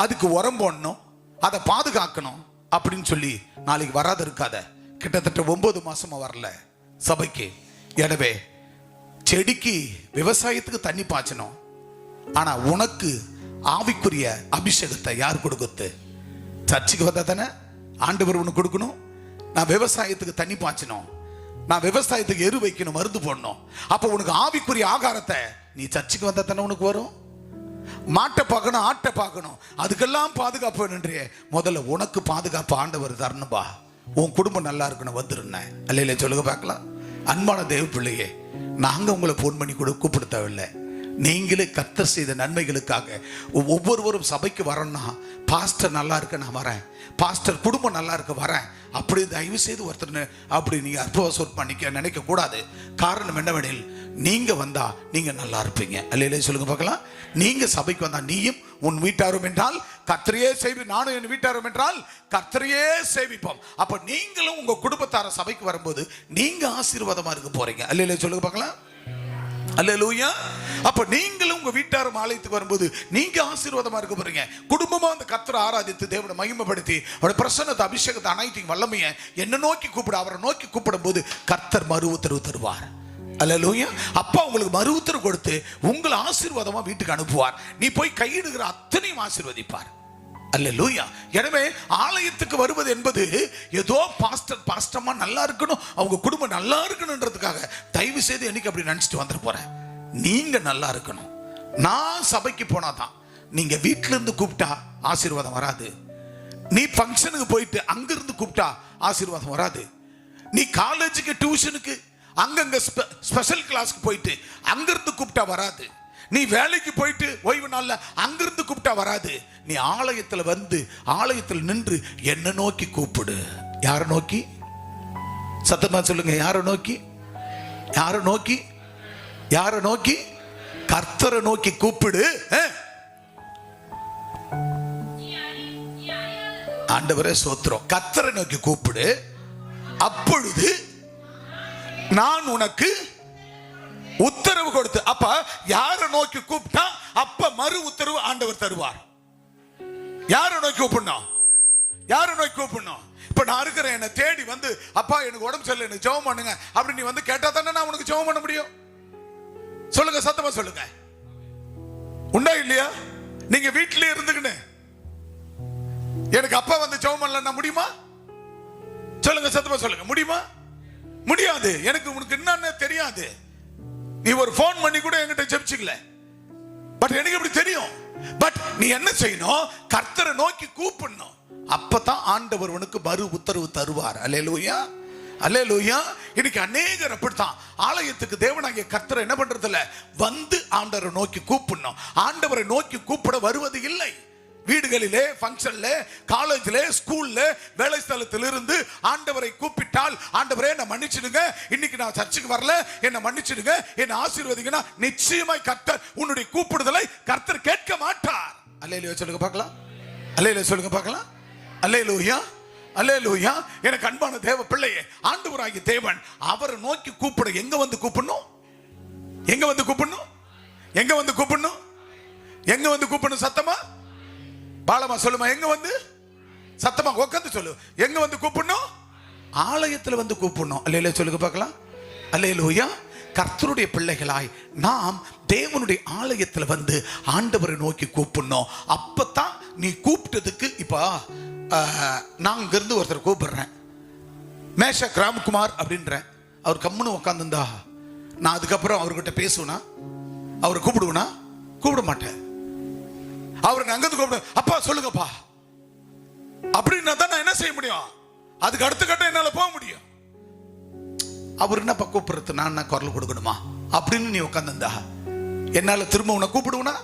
அதுக்கு உரம் போடணும், அதை பாதுகாக்கணும் அப்படின்னு சொல்லி நாளைக்கு வராது இருக்காத. கிட்டத்தட்ட 9 மாசமா வரல சபைக்கு. எனவே செடிக்கு விவசாயத்துக்கு தண்ணி பாய்ச்சணும், ஆனா உனக்கு ஆவிக்குரிய அபிஷேகத்தை யார் கொடுக்குது? சர்ச்சுக்கு வந்தா தானே ஆண்டவர் உனக்கு கொடுக்கணும். நான் விவசாயத்துக்கு தண்ணி பாய்ச்சணும், நான் விவசாயத்துக்கு எரு வைக்கணும், மருந்து போடணும். அப்ப உனக்கு ஆவிக்குரிய ஆகாரத்தை நீ சர்ச்சுக்கு வந்தா தானே உனக்கு வரும். மாட்டை பார்க்கணும், ஆட்டை பார்க்கணும், அதுக்கெல்லாம் பாதுகாப்பு நின்றிய முதல்ல உனக்கு பாதுகாப்பு ஆண்டவர் தரணும்பா. உன் குடும்பம் நல்லா இருக்கணும் வந்துருந்தேன் அல்லையில சொல்லுங்க பார்க்கலாம். அன்பான தேவ பிள்ளையே, நாங்க உங்களை போன் பண்ணி கூப்பிட தேவையில்லை. நீங்களே கர்த்தர் செய்த நன்மைகளுக்காக ஒவ்வொருவரும் சபைக்கு வரணும்னா, பாஸ்டர் நல்லா இருக்க நான் வரேன், பாஸ்டர் குடும்பம் நல்லா இருக்க வரேன், அப்படி தயவு செய்து ஒருத்தர் அப்படி நீங்க அற்புதம் பண்ணிக்க நினைக்க கூடாது. காரணம் என்னவெனில், நீங்க வந்தா நீங்க நல்லா இருப்பீங்க அல்லையிலே சொல்லுங்க பார்க்கலாம். நீங்க சபைக்கு வந்தா நீயும் உன் வீட்டாரும் என்றால் கர்த்தரையே சேவி, நானும் என் வீட்டாரும் என்றால் கர்த்தரையே சேவிப்போம். அப்ப நீங்களும் உங்க குடும்பத்தார சபைக்கு வரும்போது நீங்க ஆசீர்வாதமா இருக்க போறீங்க அல்லையிலே சொல்லுங்க பார்க்கலாம். அல்லேலூயா. அப்ப நீங்களும் உங்க வீட்டாரும் ஆலயத்துக்கு வரும்போது நீங்க ஆசீர்வாதமா இருக்க போறீங்க. குடும்பமா அந்த கர்த்தரை ஆராதித்து தேவனை மகிமைப்படுத்தி அவருடைய பிரசன்னத்தை, அபிஷேகத்தை, அனைத்தையும் வல்லமையை என்ன நோக்கி கூப்பிட, அவரை நோக்கி கூப்பிடும் போது கர்த்தர் மறு உத்தரவு தருவார். அல்லேலூயா. அப்பா உங்களுக்கு மறு உத்தரவு கொடுத்து உங்களை ஆசீர்வாதமா வீட்டுக்கு அனுப்புவார். நீ போய் கையிடுகிற அத்தனையும் ஆசீர்வதிப்பார். அல்லேலூயா. எனவே ஆலயத்துக்கு வருவது என்பது ஏதோ பாஸ்டர்மா நல்லா இருக்கணும், அவங்க குடும்பம் நல்லா இருக்கணும்ன்றதுக்காக தயவு செய்து என்னைக்கு அப்படி நினைச்சிட்டு வந்துட போறேன். நீங்க நல்லா இருக்கணும். நான் சபைக்கு போனாதான். நீங்க வீட்டுல இருந்து கூப்பிட்டா ஆசீர்வாதம் வராது. நீ ஃபங்க்ஷனுக்கு போயிட்டு அங்கிருந்து கூப்பிட்டா ஆசீர்வாதம் வராது. நீ காலேஜுக்கு, டியூஷனுக்கு, அங்கங்க ஸ்பெஷல் கிளாஸ்க்கு போயிட்டு அங்கிருந்து கூப்பிட்டா வராது. நீ வேலைக்கு போயிட்டு ஓய்வு நாள்ல அங்கிருந்து கூப்பிட்டா வராது. நீ ஆலயத்துல வந்து ஆலயத்தில் நின்று என்ன நோக்கி கூப்பிடு. யாரை நோக்கி? சத்தமா சொல்லுங்க. யாரை நோக்கி? யாரை நோக்கி? யாரை நோக்கி? கர்த்தரை நோக்கி கூப்பிடு. ஆண்டவரே ஸ்தோத்திரம். கர்த்தரை நோக்கி கூப்பிடு, அப்பொழுது நான் உனக்கு உத்தரவு கொடுத்து. அப்ப யாரை நோக்கி கூப்பிட்டா அப்ப மறு உத்தரவு ஆண்டவர் தருவார். யாரை நோக்கி கூப்பிடணும்? யாரை நோக்கி கூப்பிடணும்? இப்ப நான் இருக்கிறேன், என்னை தேடி வந்து அப்பா எனக்கு உடம்பு சரியில்லை, எனக்கு ஜெபம் பண்ணுங்க அப்படி நீ வந்து கேட்டா தானே நான் உனக்கு ஜெபம் பண்ண முடியும். சொல்லுங்க, சத்தமா சொல்லுங்க. உண்டா இல்லையா? நீங்க வீட்டிலே இருந்துக்கின்னு எனக்கு அப்பா வந்து ஜெபம் பண்ணலன்னா முடியுமா? சொல்லுங்க, சத்தமா சொல்லுங்க. முடியுமா? முடியாது. எனக்கு உனக்கு என்னன்னு தெரியாது. நீ ஒரு போன் பண்ணி கூட என்கிட்ட ஜெபிச்சுக்கல, பட் எனக்கு எப்படி தெரியும்? பட் நீ என்ன செய்யணும்? கர்த்தரை நோக்கி கூப்பிடணும். அப்பதான் ஆண்டவர் உனக்கு மறு உத்தரவு தருவார். அல்லேலூயா, அல்லேலூயா. இன்னைக்கு அநேகர் அப்படித்தான் ஆலயத்துக்கு தேவனாகிய கர்த்தரை என்ன பண்றது இல்ல, வந்து ஆண்டவரை நோக்கி கூப்பிடணும். ஆண்டவரை நோக்கி கூப்பிட வருவது இல்லை. வீடுகளிலே, ஃபங்க்ஷன்ல, காலேஜ்ல, ஸ்கூல்ல, வேலை ஸ்தலத்திலிருந்து ஆண்டவரை கூப்பிட்டால், ஆண்டவரே என்ன மன்னிச்சிடுங்க, இன்னைக்கு நான் சர்ச்சுக்கு வரல, என்ன மன்னிச்சிடுங்க, என்ன ஆசீர்வதிங்கன்னா நிச்சயமாய் கர்த்தர் உன்னுடைய கூப்பிடுதலை கர்த்தர் கேட்க மாட்டார். அல்லேலூயா சொல்லுங்க பார்க்கலாம். அல்லேலூயா சொல்லுங்க பார்க்கலாம். அல்லேலூயா, அல்லேலூயா. எனக்கு அன்பான தேவ பிள்ளையே, ஆண்டவராகிய தேவன் அவரை நோக்கி கூப்பிட எங்க வந்து கூப்பிடணும்? எங்க வந்து கூப்பிடணும்? எங்க வந்து கூப்பிடணும்? எங்க வந்து கூப்பிடணும்? சத்தமா பாலமா சொல்லுமா. எங்க வந்து? சத்தமா உட்கார்ந்து சொல்லு. எங்க வந்து கூப்பிடணும்? ஆலயத்துல வந்து கூப்பிடணும். அல்லேலூயா சொல்லுங்க பார்க்கலாம். அல்லேலூயா. கர்த்தருடைய பிள்ளைகளாய் நாம் தேவனுடைய ஆலயத்துல வந்து ஆண்டவரை நோக்கி கூப்பிடணும். அப்பதான் நீ கூப்பிட்டதுக்கு. இப்ப நான் இங்க இருந்து ஒருத்தர் கூப்பிடுறேன், மேஷக் ராம்குமார் அப்படின்றேன். அவர் கம்முன்னு உட்காந்துருந்தா நான் அதுக்கப்புறம் அவர்கிட்ட பேசுவேனா? அவரை கூப்பிடுவேனா? கூப்பிட மாட்டேன். அவரை அங்கிருந்து கூப்பிடு, அப்பா சொல்லுங்கப்பா அப்படின்னா தான் நான் என்ன செய்ய முடியும்? அதுக்கு அடுத்த கட்டம் என்னால போக முடியும். அவர் என்னப்பா கூப்பிடுறது, நான் என்ன குரல் கொடுக்கணுமா அப்படின்னு நீ உட்காந்துருந்தா என்னால திரும்ப உன்னை கூப்பிடுவேனா?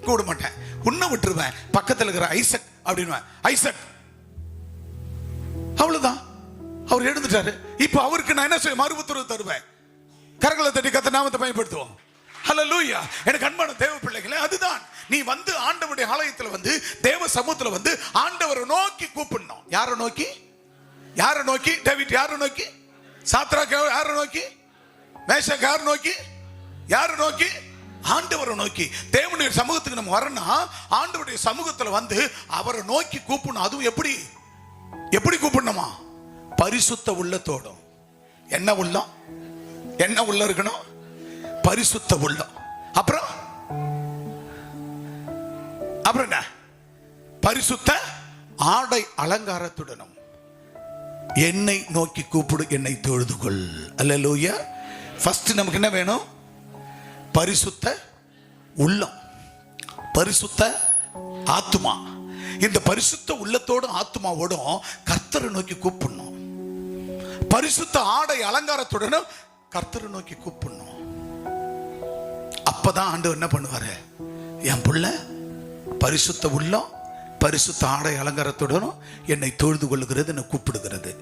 கூப்பிட மாட்டேன். உன்னை விட்டுருவேன். பக்கத்தில் இருக்கிற ஐசக் அப்படின்னு, ஐசக் அவ்வளவுதான். அவர் எழுந்துட்டாரு. இப்ப அவருக்கு நான் என்ன செய்ய? மறு உத்தரவு தருவேன். கரங்களை தட்டி கர்த்தர் நாமத்தை பயன்படுத்துவோம். ஹல்லேலூயா. எனக்கு அன்பான தேவ பிள்ளைகளே, அதுதான் நீ வந்து ஆண்டவருடைய ஆலயத்துல வந்து தேவ சமூகத்துல வந்து ஆண்டவரை நோக்கி கூப்பிடணும். யாரை நோக்கி? யாரை நோக்கி? டேவிட் யாரை நோக்கி? சாத்ராக் யாரை நோக்கி? மேஷாக் யாரை நோக்கி? யாரை நோக்கி? ஆண்டவரை நோக்கி தேவனுடைய சமூகத்துக்கு நம்ம வரணும்னா ஆண்டவருடைய சமூகத்துல வந்து அவரை நோக்கி கூப்பிடணும். அதுவும் எப்படி எப்படி கூப்பிடணுமா? பரிசுத்த உள்ளத்தோடும். என்ன உள்ளம்? என்ன உள்ள இருக்கணும்? பரிசுத்த உள்ளம். அப்புறம் அப்புறம் என்ன? பரிசுத்த ஆடை அலங்காரத்துடனும் என்னை நோக்கி கூப்பிடு, என்னை தொழுது கொள். அல்லேலூயா. ஃபர்ஸ்ட் நமக்கு என்ன வேணும்? பரிசுத்த உள்ளம், பரிசுத்த ஆத்துமா. இந்த பரிசுத்த உள்ளத்தோடும் ஆத்துமாவோடும் கர்த்தரை நோக்கி கூப்பிடணும். பரிசுத்த ஆடை அலங்காரத்துடனும் கர்த்தரை நோக்கி கூப்பிடணும். அப்பதான் ஆண்டவர் என்ன பண்ணுவாரு? என் புள்ள பரிசுத்த உள்ளம் பரிசுத்த ஆடை அலங்காரத்துடனும் என்னை தொழுது கொள்ளுகிறது, என்னை கூப்பிடுகிறது.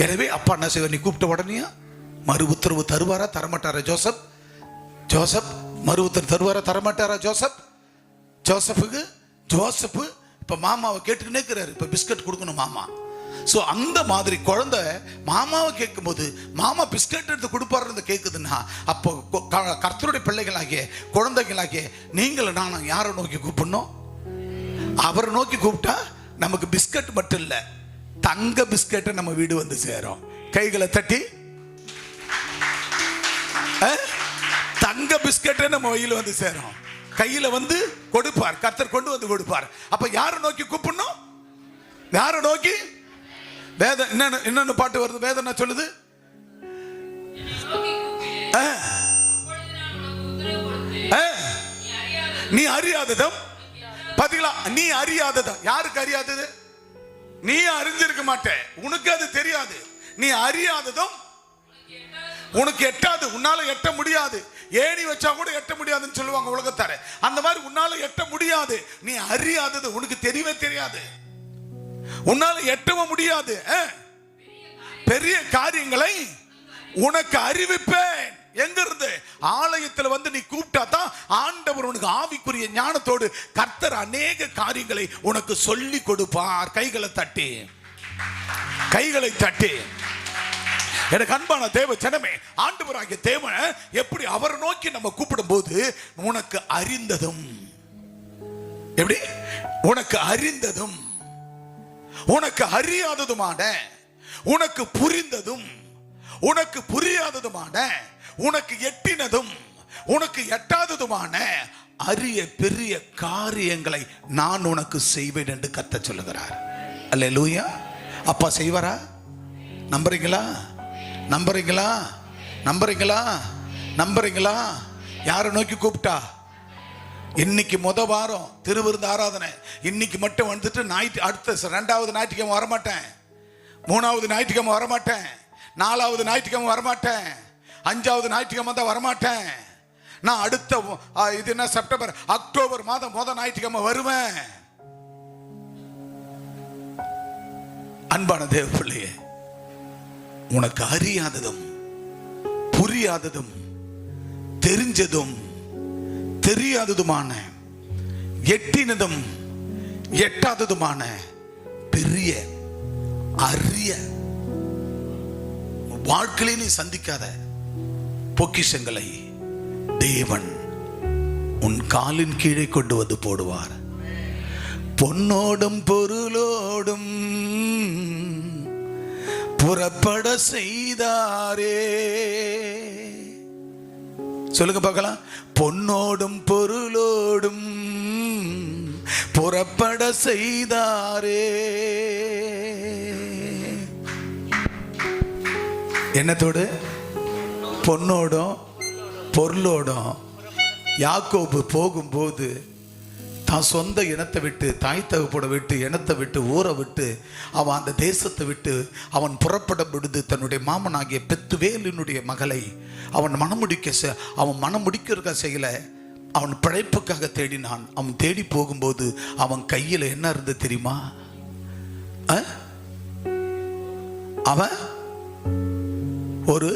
எனவே அப்பா என்ன செய்வார்? நீ கூப்பிட்ட உடனே மறு உத்தரவு தருவாரா தரமாட்டாரா? ஜோசப் ஜோசப் மறு உத்தரவு தருவாரா தரமாட்டாரா? ஜோசப்பு இப்ப மாமாவை கேட்டுக்கிட்டே இருக்கிறாரு. இப்ப பிஸ்கட் கொடுக்கணும் மாமா. ஸோ அந்த மாதிரி குழந்தை மாமாவை கேட்கும் போது மாமா பிஸ்கட் எடுத்து கொடுப்பாரு கேட்குதுன்னா, அப்போ கர்த்தருடைய பிள்ளைகளாகிய குழந்தைகளாகிய நீங்கள் நான் யாரை நோக்கி கூப்பிடணும்? அவரை நோக்கி கூப்பிட்டா நமக்கு பிஸ்கட் மட்டும் இல்ல, தங்க பிஸ்கட்டை நம்ம வீடு வந்து சேரும். கைகளை தட்டி தங்க பிஸ்கட்டை நம்ம வயில வந்து சேரும். கையில வந்து கொடுப்பார், கர்த்தர் கொண்டு வந்து கொடுப்பார். அப்ப யாரை நோக்கி கூப்பிடணும்? யாரை நோக்கி? வேத என்னன்னு பாட்டு வருது? வேதம் என்ன சொல்லுது? நீ அறியாததும். பாத்தீங்களா? நீ அறியாததும். யாருக்கு அறியாதது? நீ அறிஞ்சிருக்க மாட்டே, உனக்கு அது தெரியாது. நீ அறியாததும் உனக்கு எட்டாது, உன்னால எட்ட முடியாது. ஏணி வச்சா கூட எட்ட முடியாதுன்னு சொல்லுவாங்க உலகத்தார. அந்த மாதிரி உன்னால எட்ட முடியாது. நீ அறியாதது, உனக்கு தெரியவே தெரியாது, உன்னால எட்டவும் முடியாது. பெரிய காரியங்களை உனக்கு அறிவிப்பேன். எங்க இருந்து? ஆலயத்தில் வந்து நீ கூப்பிட்டா தான் ஆண்டவர் உனக்கு ஆவிக்குரிய ஞானத்தோடு கர்த்தர் அநேக காரியங்களை உனக்கு சொல்லி கொடுப்பார். கைகளை தட்டி, கைகளை தட்டி. எனக்கு அன்பான தேவ ஜனமே, ஆண்டவராகிய தேவன் எப்படி அவரை நோக்கி நம்ம கூப்பிடும் போது உனக்கு அறிந்ததும், எப்படி உனக்கு அறிந்ததும் உனக்கு அறியாததுமான, உனக்கு புரிந்ததும் உனக்கு புரியாததுமான, உனக்கு எட்டினதும் உனக்கு எட்டாததுமான அரிய பெரிய காரியங்களை நான் உனக்கு செய்வேன் என்று கர்த்தர் சொல்லுகிறார். அல்லேலூயா. அப்பா செய்வாரா? நம்புறீங்களா? நம்புறீங்களா? நம்புறீங்களா? நம்புறீங்களா? யாரை நோக்கி கூப்பிட்டா? இன்னைக்கு வாரம் திருவிருந்து ஆராதனை. இன்னைக்கு மட்டும் வந்துட்டு அடுத்த 2வது ஞாயிற்றுக்கிழமை வரமாட்டேன், 3வது ஞாயிற்றுக்கிழமை வரமாட்டேன், 4வது ஞாயிற்றுக்கிழமை வரமாட்டேன், 5வது ஞாயிற்றுக்கிழமை தான் வரமாட்டேன். நான் அடுத்த இது என்ன செப்டம்பர் அக்டோபர் மாதம் ஞாயிற்றுக்கிழமை வருவேன். அன்பான தேவ பிள்ளையே, உனக்கு அறியாததும் புரியாததும் தெரிஞ்சதும் தெரியாததுமான எட்டினதும் எட்டாததுமான பெரிய அரிய வாழ்க்கையிலே நீ சந்திக்காத பொக்கிஷங்களை தேவன் உன் காலின் கீழே கொண்டு வந்து போடுவார். பொன்னோடும் பொருளோடும் புறப்பட செய்தாரே. சொல்லுங்க பார்க்கலாம். பொன்னோடும் பொருளோடும் புறப்பட செய்தாரே. என்னத்தோடு? பொன்னோடும் பொருளோடும். யாக்கோபு போகும்போது தான் சொந்த இனத்தை விட்டு, தாய் தகப்போட விட்டு, இனத்தை விட்டு, ஊரை விட்டு, அவன் அந்த தேசத்தை விட்டு அவன் புறப்பட விடுது. தன்னுடைய மாமனாகிய பெத்துவேலினுடைய மகளை அவன் மனம் முடிக்கிறதுக்காக செய்யல, அவன் பிழைப்புக்காக தேடினான். அவன் தேடி போகும்போது அவன் கையில் என்ன இருந்தது தெரியுமா? அவன் ஒரு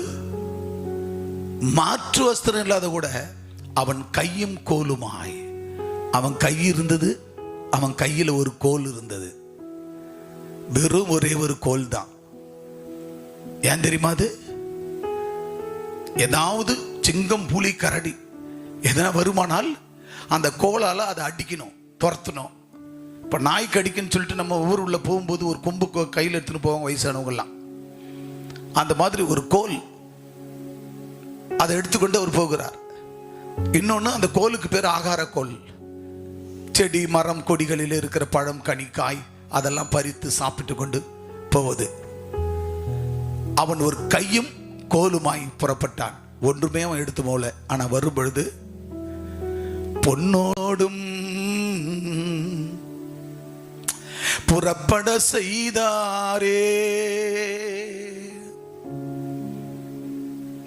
மாற்று வஸ்திரம் இல்லாத கூட அவன் கையும் கோலுமாய், அவன் கை இருந்தது, அவன் கையில் ஒரு கோல் இருந்தது. வெறும் ஒரே ஒரு கோல் தான். ஏன் தெரியுமா? அது ஏதாவது சிங்கம் புலி கரடி எதனா வருமானால் அந்த கோலால் அதை அடிக்கணும், துரத்தணும். இப்போ நாய்க்கு அடிக்குன்னு சொல்லிட்டு நம்ம ஊர் உள்ள போகும்போது ஒரு கொம்பு கையில் எடுத்துன்னு போவாங்க வயசானவங்கெல்லாம். அந்த மாதிரி ஒரு கோல் அதை எடுத்துக்கொண்டு அவர் போகிறார். இன்னொன்று, அந்த கோலுக்கு பேர் ஆகார கோல். செடி மரம் கொடிகளில் இருக்கிற பழம் கனி காய் அதெல்லாம் பறித்து சாப்பிட்டு கொண்டு போவது. அவன் ஒரு கையும் கோலுமாய் புறப்பட்டான். ஒன்றுமே அவன் எடுத்து போல. ஆனால் வரும் பொழுது பொன்னோடும் புறப்பட செய்தாரே,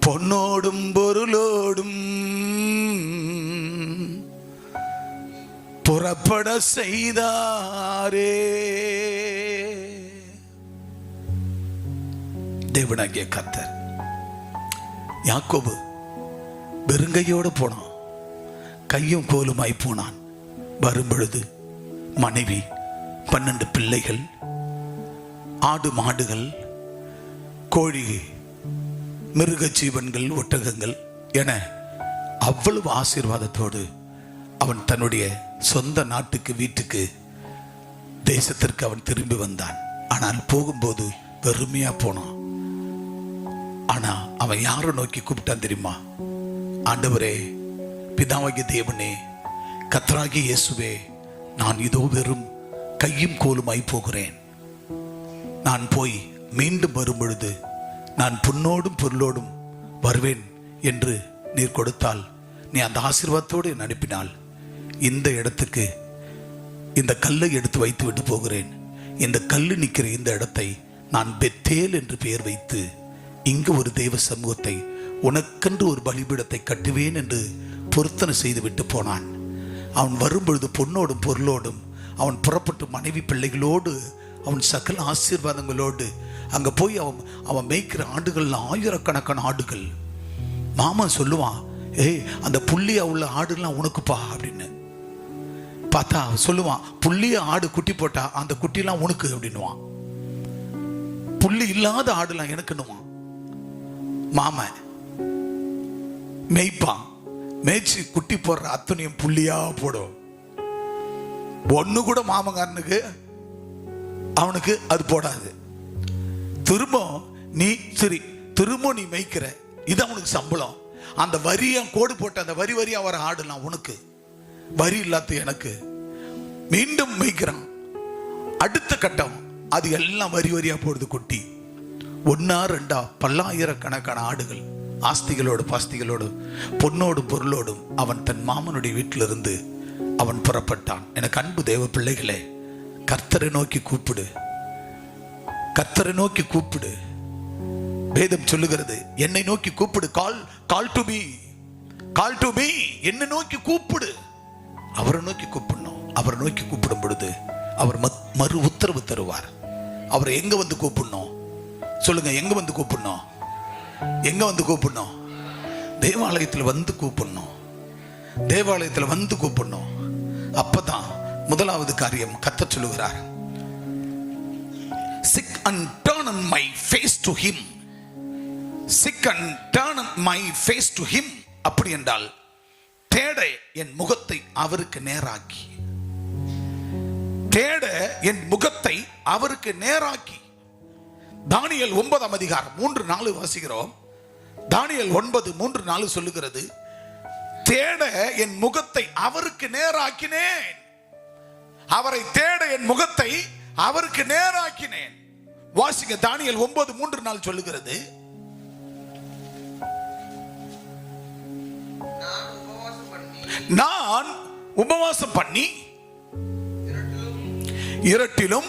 பொன்னோடும் பொருளோடும் புறப்பட செய்தாரே. தேவனாகிய கர்த்தர் யாக்கோபு வெறுங்கையோடு போனான், கையும் கோலுமாய் போனான். வரும் பொழுது மனைவி, 12 பிள்ளைகள், ஆடு மாடுகள், கோழி, மிருக ஜீவன்கள், ஒட்டகங்கள் என அவ்வளவு ஆசீர்வாதத்தோடு அவன் தன்னுடைய சொந்த நாட்டுக்கு, வீட்டுக்கு, தேசத்திற்கு அவன் திரும்பி வந்தான். ஆனால் போகும்போது வெறுமையா போனான். ஆனா அவன் யாரை நோக்கி கூப்பிட்டான் தெரியுமா? ஆண்டவரே, பிதாவாகிய தேவனே, கர்த்தராகிய இயேசுவே, நான் இதோ வெறும் கையும் கோலுமாய் போகிறேன். நான் போய் மீண்டும் வரும் பொழுது நான் பொன்னோடும் பொருளோடும் வருவேன் என்று நீர் கொடுத்தால், நீ அந்த ஆசீர்வாதத்தோடு என்னை அனுப்பினால், இந்த இடத்துக்கு இந்த கல்லை எடுத்து வைத்து விட்டு போகிறேன். இந்த கல்லு நிற்கிற இந்த இடத்தை நான் பெத்தேல் என்று பெயர் வைத்து இங்கு ஒரு தெய்வ சமூகத்தை, உனக்கென்று ஒரு பலிபீடத்தை கட்டுவேன் என்று பொருத்தனை செய்து விட்டு போனான். அவன் வரும்பொழுது பொன்னோடும் பொருளோடும் அவன் புறப்பட்டு மனைவி பிள்ளைகளோடு அவன் சகல ஆசீர்வாதங்களோடு அங்கே போய் அவன் மேய்க்கிற ஆடுகள் ஆயிரக்கணக்கான ஆடுகள். மாமன் சொல்லுவான், ஏய் அந்த புள்ளியா உள்ள ஆடுலாம் உனக்குப்பா அப்படின்னு. பார்த்தா சொல்லுவான், புள்ளிய ஆடு குட்டி போட்டா அந்த குட்டிலாம் உனக்கு அப்படின்னுவான். புள்ளி இல்லாத ஆடுலாம் எனக்குன்னுவான். மாமன் மேய்ப்பான், மேய்ச்சி குட்டி போடுற அத்தனையும் புள்ளியா போடும். ஒண்ணு கூட மாமங்காரனுக்கு அவனுக்கு அது போடாது. திரும்ப நீ மேய்க்கிற, இது அவனுக்கு சம்பளம். அந்த வரியா கோடு போட்ட அந்த வரியா வர ஆடுலாம் உனக்கு, வரி இல்லாத எனக்கு. மீண்டும் மேய்க்கிறான். அடுத்த கட்டம் அது எல்லாம் வரியா போடுது குட்டி. 1 2 பல்லாயிரக்கணக்கான ஆடுகள் ஆஸ்திகளோடு பாஸ்திகளோடு பொன்னோடும் பொருளோடும் அவன் தன் மாமனுடைய வீட்டிலிருந்து அவன் புறப்பட்டான். எனக்கு அன்பு தேவ பிள்ளைகளே, கர்த்தரை நோக்கி கூப்பிடு, கர்த்தரை நோக்கி கூப்பிடு. வேதம் சொல்லுகிறது, என்னை நோக்கி கூப்பிடு. கால் டு மீ, என்னை நோக்கி கூப்பிடு. அவரை நோக்கி கூப்பிடணும். அவரை நோக்கி கூப்பிடும் பொழுது அவர் மறு உத்தரவு தருவார். அவரை எங்க வந்து கூப்பிடணும் சொல்லுங்க? எங்க வந்து கூப்பிடணும்? எங்க வந்து கூப்பிடணும்? தேவாலயத்தில் வந்து கூப்பிடணும். தேவாலயத்தில் வந்து கூப்பிடணும். அப்பதான் முதலாவது காரியம் கர்த்தர் சொல்லுகிறார், seek and turn my face to him. seek and turn my face to him. அப்படி என்றால் தேட என் முகத்தை அவருக்கு நேராக்கி, தேட என் முகத்தை அவருக்கு நேராக்கி. தானியேல் 9 அதிகாரம் 3-4 வாசிக்கிறோம். தானியேல் 9:3-4 சொல்லுகிறது, தேட என் முகத்தை அவருக்கு நேராக்கினேன். அவரை தேட என் முகத்தை அவருக்கு நேராக்கினேன். வாசிங்க, தானியேல் 9:3-4 சொல்லுகிறது, நான் உபவாசம் பண்ணி இருட்டிலும்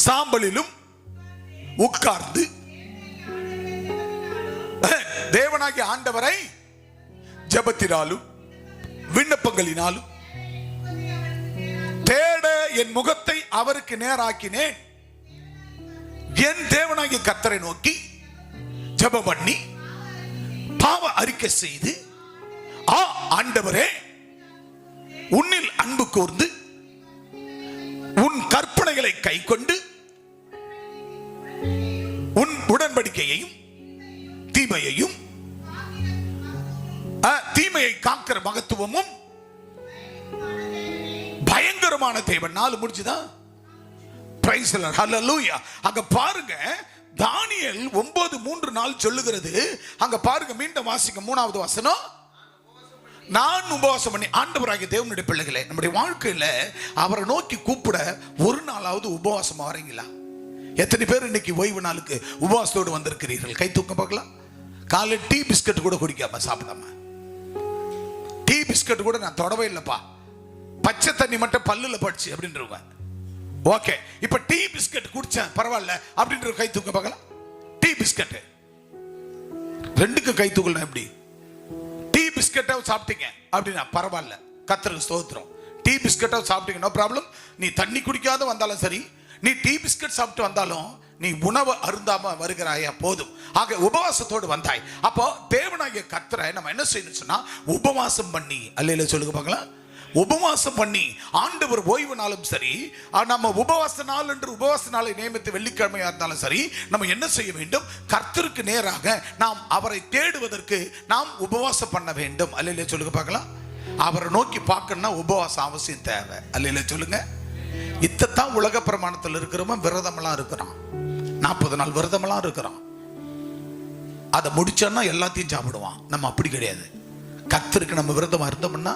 சாம்பலிலும் உட்கார்ந்து தேவனாகிய ஆண்டவரை ஜெபத்தினாலும் விண்ணப்பங்களினாலும் தேட என் முகத்தை அவருக்கு நேராக்கினேன். என் தேவனாகிய கர்த்தரை நோக்கி ஜெபம் பண்ணி பாவ அறிக்கை செய்து, ஆண்டவரே, உன்னில் அன்பு கூர்ந்து உன் கற்பனைகளை கைக்கொண்டு உன் உடன்படிக்கையையும் தீமையை பூமியை காக்கிற மகத்துவமும் பயங்கரமான தேவன். 4 முடிச்சுதான். பிரைஸ் தி லார்ட், ஹல்லேலூயா. அங்க பாருங்க, தானியேல் 9:3 சொல்லுகிறது. அங்க பாருங்க, மீண்டும் வாசிங்க 3வது வசனம். நான் உபவாசம் பண்ணி. ஆண்டவராகிய தேவனுடைய பிள்ளைகளே, நம்முடைய வாழ்க்கையில அவரை நோக்கி கூப்பிட ஒரு நாளாவது உபவாசம் வரீங்களா? எத்தனை பேர் இன்னைக்கு ஓய்வு நாளுக்கு உபவாசத்தோடு வந்திருக்கிறீர்கள்? கை தூக்க பார்க்கலாம். காலை டீ பிஸ்கட் கூட குடிக்காம சாப்பிடாம, டீ பிஸ்கட் கூட நான் தொடவே இல்லப்பா, பச்சை தண்ணி மட்டும் பல்லுல படுச்சு அப்படின்றவங்க. ஓகே, இப்ப டீ பிஸ்கட் குடிச்சேன் பரவாயில்ல அப்படின்ற கை தூக்க பார்க்கலாம். டீ பிஸ்கட் 2க்கு கை தூக்கலாம். எப்படி டீ பிஸ்கட்டா சாப்பிட்டீங்க அப்படின்னா பரவாயில்ல, கர்த்தருக்கு ஸ்தோத்திரம். டீ பிஸ்கட்டா சாப்பிட்டீங்க, நோ ப்ராப்ளம். நீ தண்ணி குடிக்காத வந்தாலும் சரி, நீ டீ பிஸ்கட் சாப்பிட்டு வந்தாலும் நீ உணவு அருந்தாம வருகிறாயா போதும். ஆக உபவாசத்தோடு வந்தாய். அப்போ தேவனாகிய கர்த்தரை நம்ம என்ன செய்யணும் சொன்னா, உபவாசம் பண்ணி, அல்லேலூயா சொல்லுங்க பார்க்கலாம். உபவாசம் பண்ணி, ஆண்டவர் ஓய்வு நாளும் சரி, நம்ம உபவாச நாள் என்று உபவாச நாளை நியமித்து வெள்ளிக்கிழமையா இருந்தாலும் சரி, நம்ம என்ன செய்ய வேண்டும்? கர்த்தருக்கு நேராக நாம் அவரை தேடுவதற்கு நாம் உபவாசம் பண்ண வேண்டும். அல்லேலூயா சொல்லுங்க பார்க்கலாம். அவரை நோக்கி பார்க்கணும்னா உபவாசம் அவசியம் தேவை. அல்லேலூயா சொல்லுங்க. இத்தான் உலக பிரமாணத்தில் இருக்கிறவன் விரதமெல்லாம் இருக்கிறான், 40 நாள் விரதமெல்லாம் இருக்கிறான். அதை முடிச்சோன்னா எல்லாத்தையும் சாப்பிடுவான். நம்ம அப்படி கிடையாது. கர்த்தருக்கு நம்ம விரதமா இருந்தோம்னா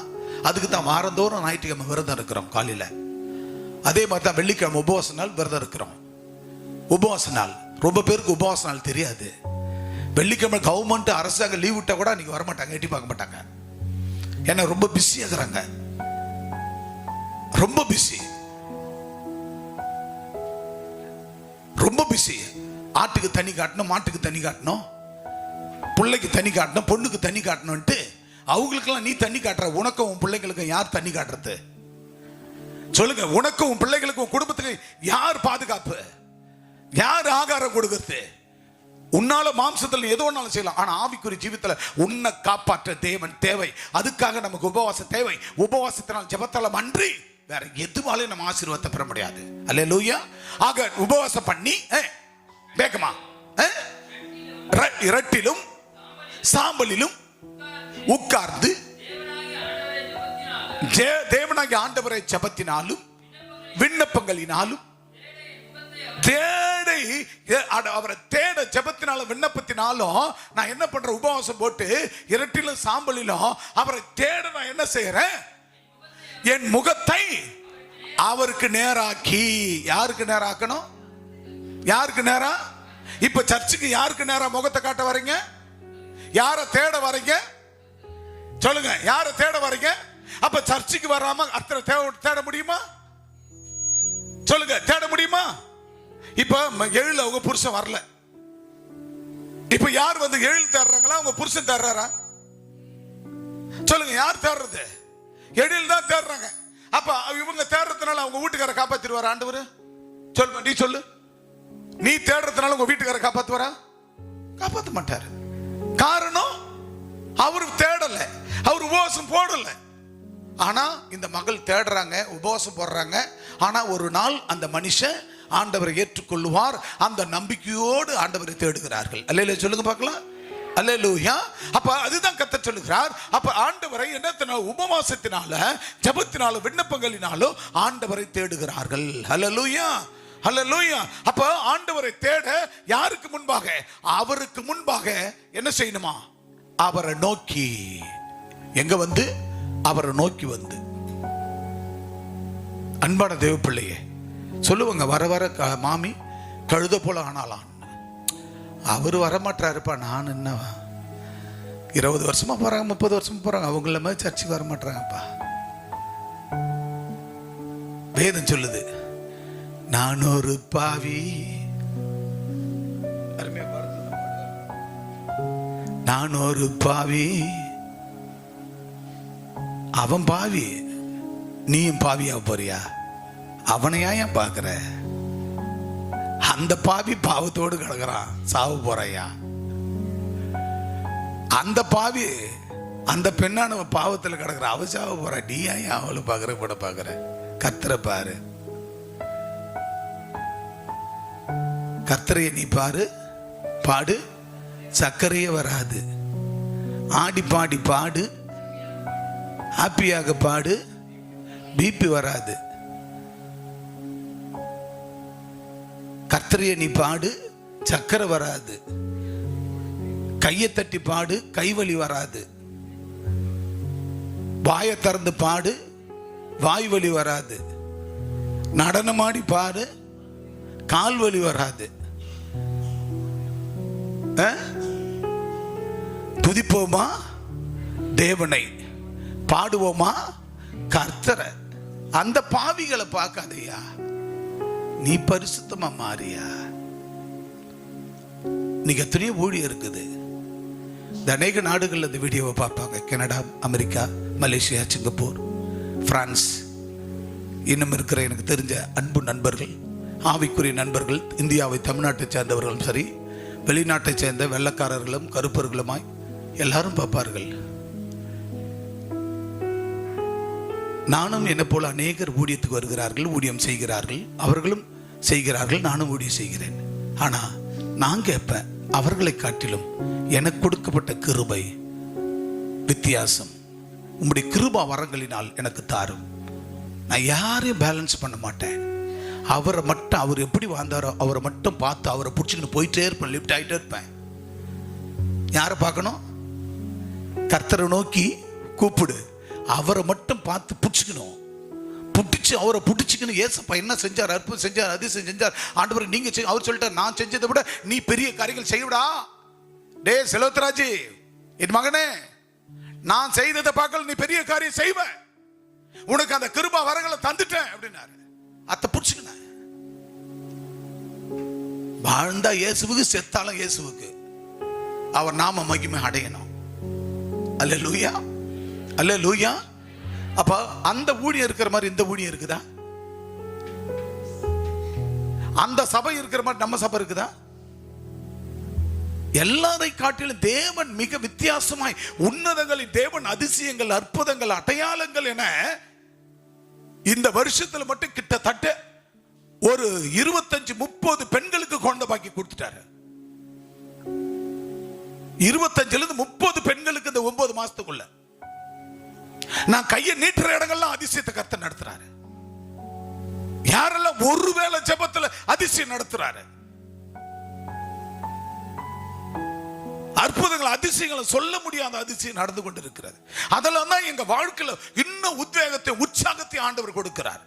அதுக்கு தான் வாரந்தோறும் ஞாயிற்றுக்கிழமை விரதம் இருக்கிறோம் காலையில. அதே மாதிரி தான் வெள்ளிக்கிழமை உபவாச நாள் விரதம் இருக்கிறோம். உபவாச நாள் ரொம்ப பேருக்கு உபவாச நாள் தெரியாது. வெள்ளிக்கிழமை கவர்மெண்ட் அரசாங்கம் லீவ் விட்டா கூட அன்னைக்கு வரமாட்டாங்க, எட்டி பார்க்க மாட்டாங்க. ஏன்னா ரொம்ப பிஸி ஆகுறாங்க, ரொம்ப பிஸி, ரொம்ப பிஸி. ஆட்டுக்கு தண்ணி காட்டணும், மாட்டுக்கு தண்ணி காட்டணும், பிள்ளைக்கு தண்ணி காட்டணும், பொண்ணுக்கு தண்ணி காட்டணும்ட்டு அவங்களுக்கெல்லாம் நீ தண்ணி காட்டுற. உனக்கும் உன் பிள்ளைகளுக்கும் யார் தண்ணி காட்டுறது? சொல்லுங்க. உனக்கும் உன் பிள்ளைகளுக்கும் உன் குடும்பத்துக்கு யார் பாதுகாப்பு? யார் ஆகாரம் கொடுக்கிறது? உன்னால மாம்சத்தில் எது ஒன்னாலும் செய்யலாம், ஆனா ஆவிக்குரிய ஜீவித்துல உன்னை காப்பாற்ற தேவன் தேவை. அதுக்காக நமக்கு உபவாசம் தேவை. உபவாசத்தினால் ஜெபத்தாலும் அன்றி வேற எதுவாலையும் நம்ம ஆசீர்வாதத்தை பெற முடியாது. அல்லேலூயா. ஆக உபவாசம் பண்ணி வேகமா இரட்டிலும் சாம்பலிலும் உட்கார்ந்து தேவனாகிய ஆண்டவரை ஜெபத்தினாலும் விண்ணப்பங்களினாலும் தேடி, அவரை தேட ஜெபத்தினாலும் விண்ணப்பத்தினாலும் நான் என்ன பண்றேன்? உபவாசம் போட்டு இரட்டிலும் சாம்பலிலும் அவரை தேட நான் என்ன செய்யறேன்? என் முகத்தை அவருக்கு நேராக்கி. யாருக்கு நேராக்கணும்? யாருக்கு நேரா? இப்ப சர்ச்சுக்கு யாருக்கு நேரா முகத்தை காட்ட வரீங்க? யாரை தேட வரீங்க? சொல்லுங்க. யாரை தேட வரீங்க? அப்ப சர்ச்சுக்கு வராம அத்தனை தேட முடியுமா? சொல்லுங்க, தேட முடியுமா? இப்ப 7 அவங்க புருஷன் வரல. இப்ப யார் வந்து 7 தேடுறாங்களா? அவங்க புருஷன் தேடுறாரா? சொல்லுங்க, யார் தேடுறது? 7 தான் தேடுறாங்க. அப்ப இவங்க தேடுறதுனால அவங்க வீட்டுக்கார காப்பாத்திடுவாரா ஆண்டவர்? சொல்லு, நீ சொல்லு. நீ தேடுறதுனால உங்க வீட்டுக்கார காப்பாத்துவாரா? காப்பாற்ற மாட்டாரு. காரணம், அவரு தேடல, அவர் உபவாசம் போடல. ஆனா இந்த மகள் தேடுறாங்க, உபவாசம் போடுறாங்க. ஆனா ஒரு நாள் அந்த மனுஷன் ஆண்டவரை ஏற்றுக்கொள்வார். அந்த நம்பிக்கையோடு ஆண்டவரை தேடுகிறார்கள். அல்லேலூயா சொல்லுங்க பார்க்கலாம். அல்லேலூயா. அப்ப அதுதான் கர்த்தர் சொல்லுகிறார். அப்ப ஆண்டவரை என்னத்தினால? உபவாசத்தினால, ஜெபத்தினால, விண்ணப்பங்களினாலும் ஆண்டவரை தேடுகிறார்கள். அல்லேலூயா, அல்லேலூயா. அப்ப ஆண்டவரை தேட யாருக்கு முன்பாக? அவருக்கு முன்பாக என்ன செய்யணுமா? அவரை நோக்கி. எங்க வந்து? அவரை நோக்கி வந்து. அன்பான தேவ பிள்ளையே, சொல்லுவாங்க வர வர மாமி கழுத போல ஆனாலாம். அவர் வரமாட்டாருப்பா. நான் என்ன 20 வருஷமா போறாங்க, 30 வருஷமா போறாங்க, அவங்கள மாதிரி சர்ச்சுக்கு வரமாட்டாங்கப்பா. வேதம் சொல்லுது, நான் ஒரு பாவி. நான் ஒரு பாவி, அவன் பாவி, நீயும் பாவியா போறியா? அவனையா ஏன் பாக்குற? அந்த பாவி பாவத்தோடு கிடக்குறான், சாவு போறையா? அந்த பாவி, அந்த பெண்ணான பாவத்தில் கிடக்குற, அவ சாவு போற, நீ ஏன் அவளை பாக்குற? கூட பாக்குற? கர்த்தரை பாரு, கர்த்தரைய நீ பாரு, பாடு, சர்க்கரையே வராது. ஆடி பாடி பாடு, ஹாப்பியாக பாடு, பிபி வராது. கர்த்தரையே நீ பாடு, சக்கரை வராது. கையை தட்டி பாடு, கைவலி வராது. வாயை திறந்து பாடு, வாய் வலி வராது. நடனமாடி பாடு, கால் வலி வராது. துதிப்போமா தேவனை, பாடுவோமா கர்த்தரை. அந்த பாவிகளை பார்க்காதையா, நீ பரிசுத்தமா மாறியா. நீங்க எத்தனையோ ஊழியம் இருக்குது. அநேக நாடுகள் இந்த வீடியோவை பார்ப்பாங்க. Canada, America, Malaysia, Singapore, France, இன்னும் இருக்கிற எனக்கு தெரிஞ்ச அன்பு நண்பர்கள், ஆவிக்குரிய நண்பர்கள், இந்தியாவை தமிழ்நாட்டை சேர்ந்தவர்களும் சரி, வெளிநாட்டை சேர்ந்த வெள்ளக்காரர்களும் கருப்பர்களுமாய் எல்லாரும் பார்ப்பார்கள். நானும் என்னை போல அநேகர் ஊழியத்துக்கு வருகிறார்கள், ஊழியம் செய்கிறார்கள். அவர்களும் செய்கிறார்கள், நானும் ஊழியம் செய்கிறேன். ஆனா நான் கேட்பேன், அவர்களை காட்டிலும் எனக்கு கொடுக்கப்பட்ட கிருபை வித்தியாசம். உம்முடைய கிருபா வரங்களினால் எனக்கு தாரும். நான் யாரையும் பேலன்ஸ் பண்ண மாட்டேன். அவரை மட்டும், அவர் எப்படி வாழ்ந்தாரோ அவரை மட்டும் பார்த்து அவரை பிடிச்சிக்கிட்டு போயிட்டே இருப்பேன், லிஃப்ட் ஆகிட்டே இருப்பேன். யாரை பார்க்கணும்? கர்த்தரை நோக்கி கூப்பிடு. அவரை மட்டும் பார்த்து பிடிச்சிக்கணும். புட்டிச்சு அவரை புடிச்சுக்கணும். ஏசப்பா என்ன செஞ்சார், அற்புதம் செஞ்சார், அதிசயம் செஞ்சார். ஆண்டவர் நீங்க அவர் சொல்லிட்டார், நான் செஞ்சதை விட நீ பெரிய காரியங்கள் செய்யவிடா. டே செலோத்ராஜி, என் மகனே, நான் செய்ததை பார்க்கல, நீ பெரிய காரியம் செய்வ. உனக்கு அந்த கிருபா வரங்களை தந்துட்டேன் அப்படின்னாரு. அத்தை புடிச்சுக்கின. வாழ்ந்தா இயேசுவுக்கு, செத்தாலும் இயேசுவுக்கு. அவர் நாம மகிமை அடையணும். அல்லேலூயா, அல்லேலூயா. அப்ப அந்த ஊழியம் இருக்கிற மாதிரி இந்த ஊழியம் இருக்குதா? அந்த சபை இருக்கிற மாதிரி நம்ம சபை இருக்குதா? எல்லாரை காட்டிலும் தேவன் மிக வித்தியாசமாய், உன்னதங்களில் தேவன் அதிசயங்கள், அற்புதங்கள், அடையாளங்கள் என இந்த வருஷத்துல மட்டும் கிட்டத்தட்ட ஒரு 25-30 பெண்களுக்கு குழந்தை பாக்கி கொடுத்துட்டாரு. 25-30 பெண்களுக்கு இந்த 9 மாசத்துக்குள்ள. நான் கையை நீட்டுற இடங்கள்லாம் அதிசயத்தை கர்த்தர் நடத்துறாரு. யாரெல்லாம் ஒருவேளை ஜெபத்துல அதிசயம் நடத்துறாரு, அற்புதங்கள், அதிசயங்களை சொல்ல முடியாத அதிசயம் நடந்து கொண்டு இருக்கிறது. அதெல்லாம் தான் எங்க வாழ்க்கையில இன்னும் உத்வேகத்தை, உற்சாகத்தை ஆண்டவர் கொடுக்கிறார்.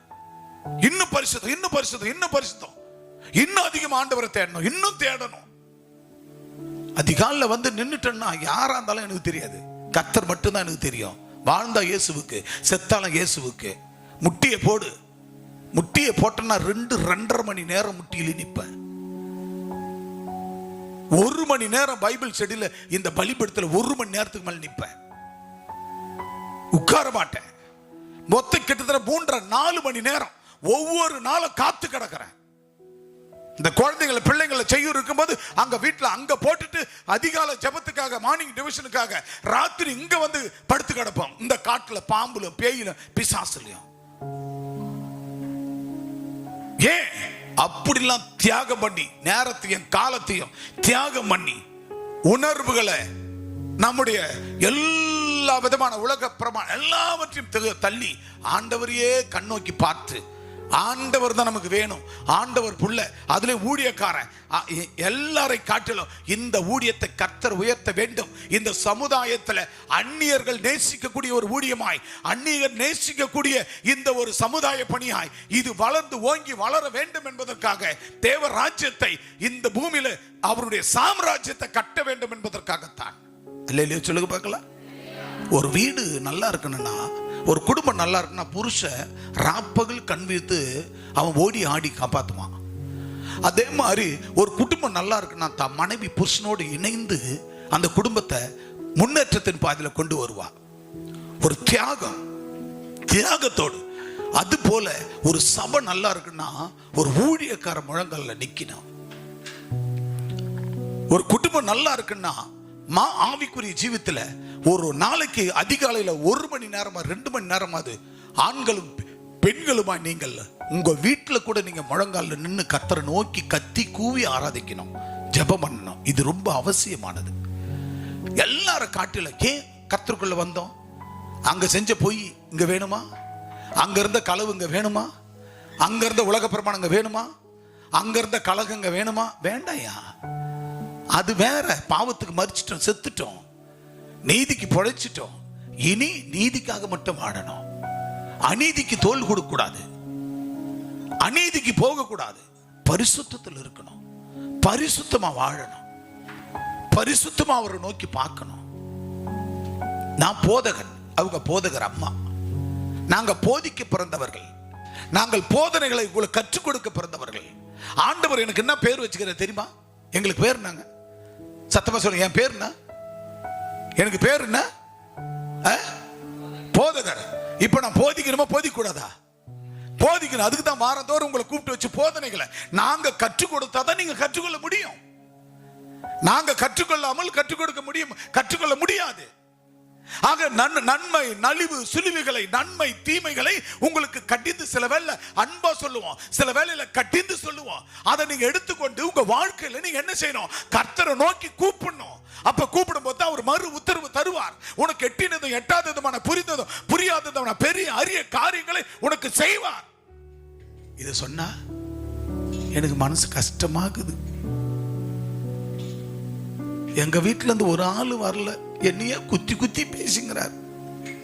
இன்னும் பரிசுத்தம், இன்னும் பரிசுத்தம், இன்னும் பரிசுத்தம், இன்னும் அதிகமா ஆண்டவரை தேடணும், இன்னும் தேடணும். அதிகாலைல வந்து நின்னுட்டேன்னா யாரா இருந்தாலும் எனக்கு தெரியாது, கர்த்தர் மட்டும்தான் எனக்கு தெரியும். வாழ்ந்தா இயேசுவுக்கு, செத்தாலும் இயேசுவுக்கு. முட்டியை போடு, முட்டியை போட்டேன்னா 2-2.5 மணி நேரம் முட்டியில நிப்பேன். 1 மணி நேரம் பைபிள் ஸ்டடியில இந்த பலிபீடத்துல 1 மணி நேரத்துக்கு மேல நிப்பேன். உட்கார மாட்டேன். மொத்தம் கிட்டத்தட்ட 3-4 மணி நேரம் ஒவ்வொரு நாளும் காத்து கிடக்கிறேன். இந்த குழந்தைகளை, பிள்ளைங்களை செய்ய இருக்கும்போது அங்க வீட்டுல அங்க போட்டுட்டு அதிகாலை ஜெபத்துக்காக, மார்னிங் டிவிஷனுக்காக ராத்திரி இங்க வந்து படுத்து கிடப்போம். இந்த காட்டுல பாம்புல, பேயில, பிசாசுலயும். ஏன் அப்படிலாம் தியாகம் பண்ணி, நேரத்தையும் காலத்தையும் தியாகம் பண்ணி, உணர்வுகளை, நம்முடைய எல்லா விதமான உலக பிரமாணம் எல்லாவற்றையும் தள்ளி ஆண்டவரையே கண்ணோக்கி பார்த்து, ஆண்டவர் தான் நமக்கு வேணும், ஆண்டவர் புள்ள, அதுல ஊழியக்காரன், எல்லாரை காட்டிலும் இந்த ஊழியத்தை கர்த்தர் உயர்த்த வேண்டும். இந்த சமுதாயத்தில் அந்நியர்கள் நேசிக்கக்கூடிய ஒரு ஊழியமாய், அந்நியர் நேசிக்கக்கூடிய இந்த ஒரு சமுதாய பணியாய் இது வளர்ந்து ஓங்கி வளர வேண்டும் என்பதற்காக தேவ ராஜ்யத்தை இந்த பூமியில அவருடைய சாம்ராஜ்யத்தை கட்ட வேண்டும் என்பதற்காகத்தான். இல்லையா? சொல்லுங்க பார்க்கலாம். ஒரு வீடு நல்லா இருக்கணும்னா, ஒரு குடும்பம் நல்லா இருக்குன்னா, புருஷன் ராப்பகல் கண் விழித்து அவன் ஓடி ஆடி காப்பாத்துவான். அதே மாதிரி ஒரு குடும்பம் நல்லா இருக்குன்னா, தான் மனைவி புருஷனோடு இணைந்து அந்த குடும்பத்தை முன்னேற்றத்தின் பாதையில கொண்டு வருவா. ஒரு தியாகத்தோடு. அது போல ஒரு சபை நல்லா இருக்குன்னா ஒரு ஊழியக்கார முழங்கல்ல நிக்கணும். ஒரு குடும்பம் நல்லா இருக்குன்னா ஆவிக்குரிய ஜீவித்துல ஒரு நாளைக்கு அதிகாலையில 1 மணி நேரமா 2 மணி நேரமாவது ஆண்களும் பெண்களுமா நீங்கள் உங்க வீட்டுல கூட நீங்க முழங்கால நின்று கர்த்தரை நோக்கி கத்தி கூவி ஆராதிக்கணும், ஜெபம் பண்ணணும். இது ரொம்ப அவசியமானது. எல்லார காட்டில ஏன் கர்த்தருக்குள்ள வந்தோம்? அங்க செஞ்ச பொய் இங்க வேணுமா? அங்க இருந்த களவு இங்க வேணுமா? அங்க இருந்த உலக பிரமாணம் இங்க வேணுமா? அங்க இருந்த கலகம் இங்க வேணுமா? வேண்டாயா. அது வேற. பாவத்துக்கு மரிச்சிட்டோம், செத்துட்டோம், நீதிக்கு பொழைச்சிட்டோம். இனி நீதிக்காக மட்டும் வாழணும். அநீதிக்கு தோல் கொடுக்க கூடாது, அநீதிக்கு போக கூடாது. பரிசுத்தத்தில் இருக்கணும், பரிசுத்தமா வாழணும், பரிசுத்தமா அவரை நோக்கி பார்க்கணும். நான் போதகன், அவங்க போதகர் அம்மா. நாங்க போதிக்க பிறந்தவர்கள், நாங்கள் போதனைகளை உங்களுக்கு கற்றுக் கொடுக்க பிறந்தவர்கள். ஆண்டவர் எனக்கு என்ன பேர் வச்சுக்கிற தெரியுமா? எங்களுக்கு பேர் என்னங்க? சத்தமா சொல்லுங்க. என் பேர் என்ன? எனக்கு பேர் என்ன? போதகர். இப்ப நான் போதிக்கணுமா போதிக்க கூடாதா? போதிக்கணும். அதுக்கு தான் வாரந்தோறும் உங்களை கூப்பிட்டு வச்சு போதனைகளை நாங்க கற்றுக் கொடுத்தாதான் நீங்க கற்றுக்கொள்ள முடியும். நாங்க கற்றுக்கொள்ளாமல் கற்றுக் கொடுக்க முடியும்? கற்றுக்கொள்ள முடியாது. ஆக நன்மை நலிவு சுழிவுகளை, நன்மை தீமைகளை உங்களுக்கு கட்டிந்து, சில வேளை அன்பா சொல்லுவோம், சில வேளையில கட்டிந்து சொல்லுவோம். அதை நீங்க எடுத்துக்கொண்டு உங்க வாழ்க்கையில நீங்க என்ன செய்யணும்? கர்த்தரை நோக்கி கூப்பிடணும். அப்ப கூப்பிடும் போது அவர் மறு உத்தரவு தருவார். உனக்கு எட்டினதும் எட்டாததுமான, புரிந்ததும் புரியாததுமான பெரிய அரிய காரியங்களை உனக்கு செய்வார். இதை சொன்னா எனக்கு மனசு கஷ்டமாகுது. எங்க வீட்டுல இருந்து ஒரு ஆளு வரல, என்னைய குத்தி குத்தி பேசுங்கிறார்.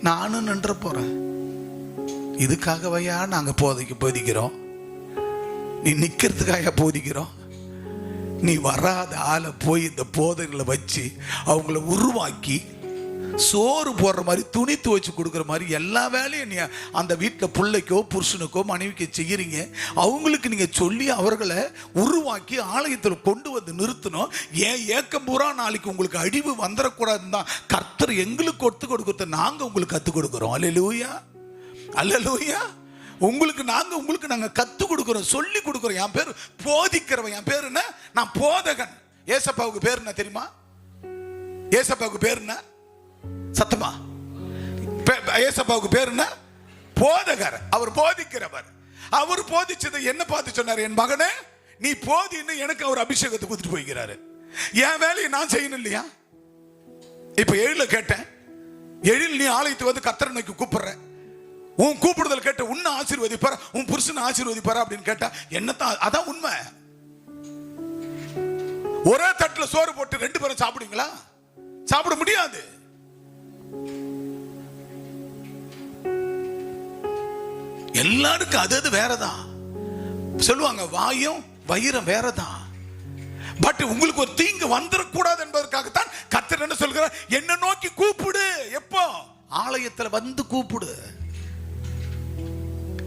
நானும் நின்ற போறேன். இதுக்காகவையா நாங்க போதிக்கிறோம்? நீ நிக்கிறதுக்காக போதிக்கிறோம்? நீ வராத ஆளை போய் இந்த போதைகளை வச்சு அவங்கள உருவாக்கி சோறு போடுற மாதிரி, துணி துவைச்சு கொடுக்குற மாதிரி எல்லா வேலையும் நீ அந்த வீட்டில் பிள்ளைக்கோ புருஷனுக்கோ மனைவிக்கோ செய்கிறீங்க. அவங்களுக்கு நீங்க சொல்லி அவர்களை உருவாக்கி ஆலயத்தில் கொண்டு வந்து நிறுத்தணும். ஏன் ஏக்கம் பூரா நாளைக்கு உங்களுக்கு அழிவு வந்துடக்கூடாதுன்னு தான் கர்த்தர் எங்களுக்கு ஒத்து கொடுக்குறத நாங்க உங்களுக்கு கற்றுக் கொடுக்குறோம். அல்லேலூயா, அல்லேலூயா. உங்களுக்கு நாங்க கற்றுக் கொடுக்குறோம், சொல்லி கொடுக்குறோம். என் பேர் போதிக்கிறவன். என் பேர் என்ன? நான் போதகன். ஏசப்பாவுக்கு பேர் என்ன தெரியுமா? ஏசப்பாவுக்கு பேர் என்ன? சத்தமா. ஏசப்பாவுக்கு பேர் என்ன? போதகர். அவர் போதிக்கிறவர். அவர் போதிச்சதை என்ன பார்த்து சொன்னார்? என் மகனே நீ போதின்னு எனக்கு அவர் அபிஷேகத்தை கொடுத்துட்டு போய்கிறாரு. என் வேலையை நான் செய்யணும் இல்லையா? இப்ப எழில கேட்டேன், எழில் நீ ஆலயத்துக்கு வந்து கர்த்தரை நோக்கி கூப்பிடுற, உன் கூப்பிடுதல் கேட்ட உன்னை ஆசீர்வதிப்பார், உன் புருஷனை ஆசீர்வதிப்பார் அப்படின்னு கேட்டா என்னத்தான்? அதான் உண்மை. ஒரே தட்டுல சோறு போட்டு ரெண்டு பேரும் சாப்பிடுங்களா? சாப்பிட முடியாது. எல்லாருக்கும் அது வேறதான் சொல்லுவாங்க. வாயும் வயிறும் வேறதான். பட் உங்களுக்கு ஒரு தீங்கு வந்துடக்கூடாது என்பதற்காகத்தான் கர்த்தர் என்ன சொல்கிறார்? என்ன நோக்கி கூப்பிடு. எப்போ? ஆலயத்தில் வந்து கூப்பிடு.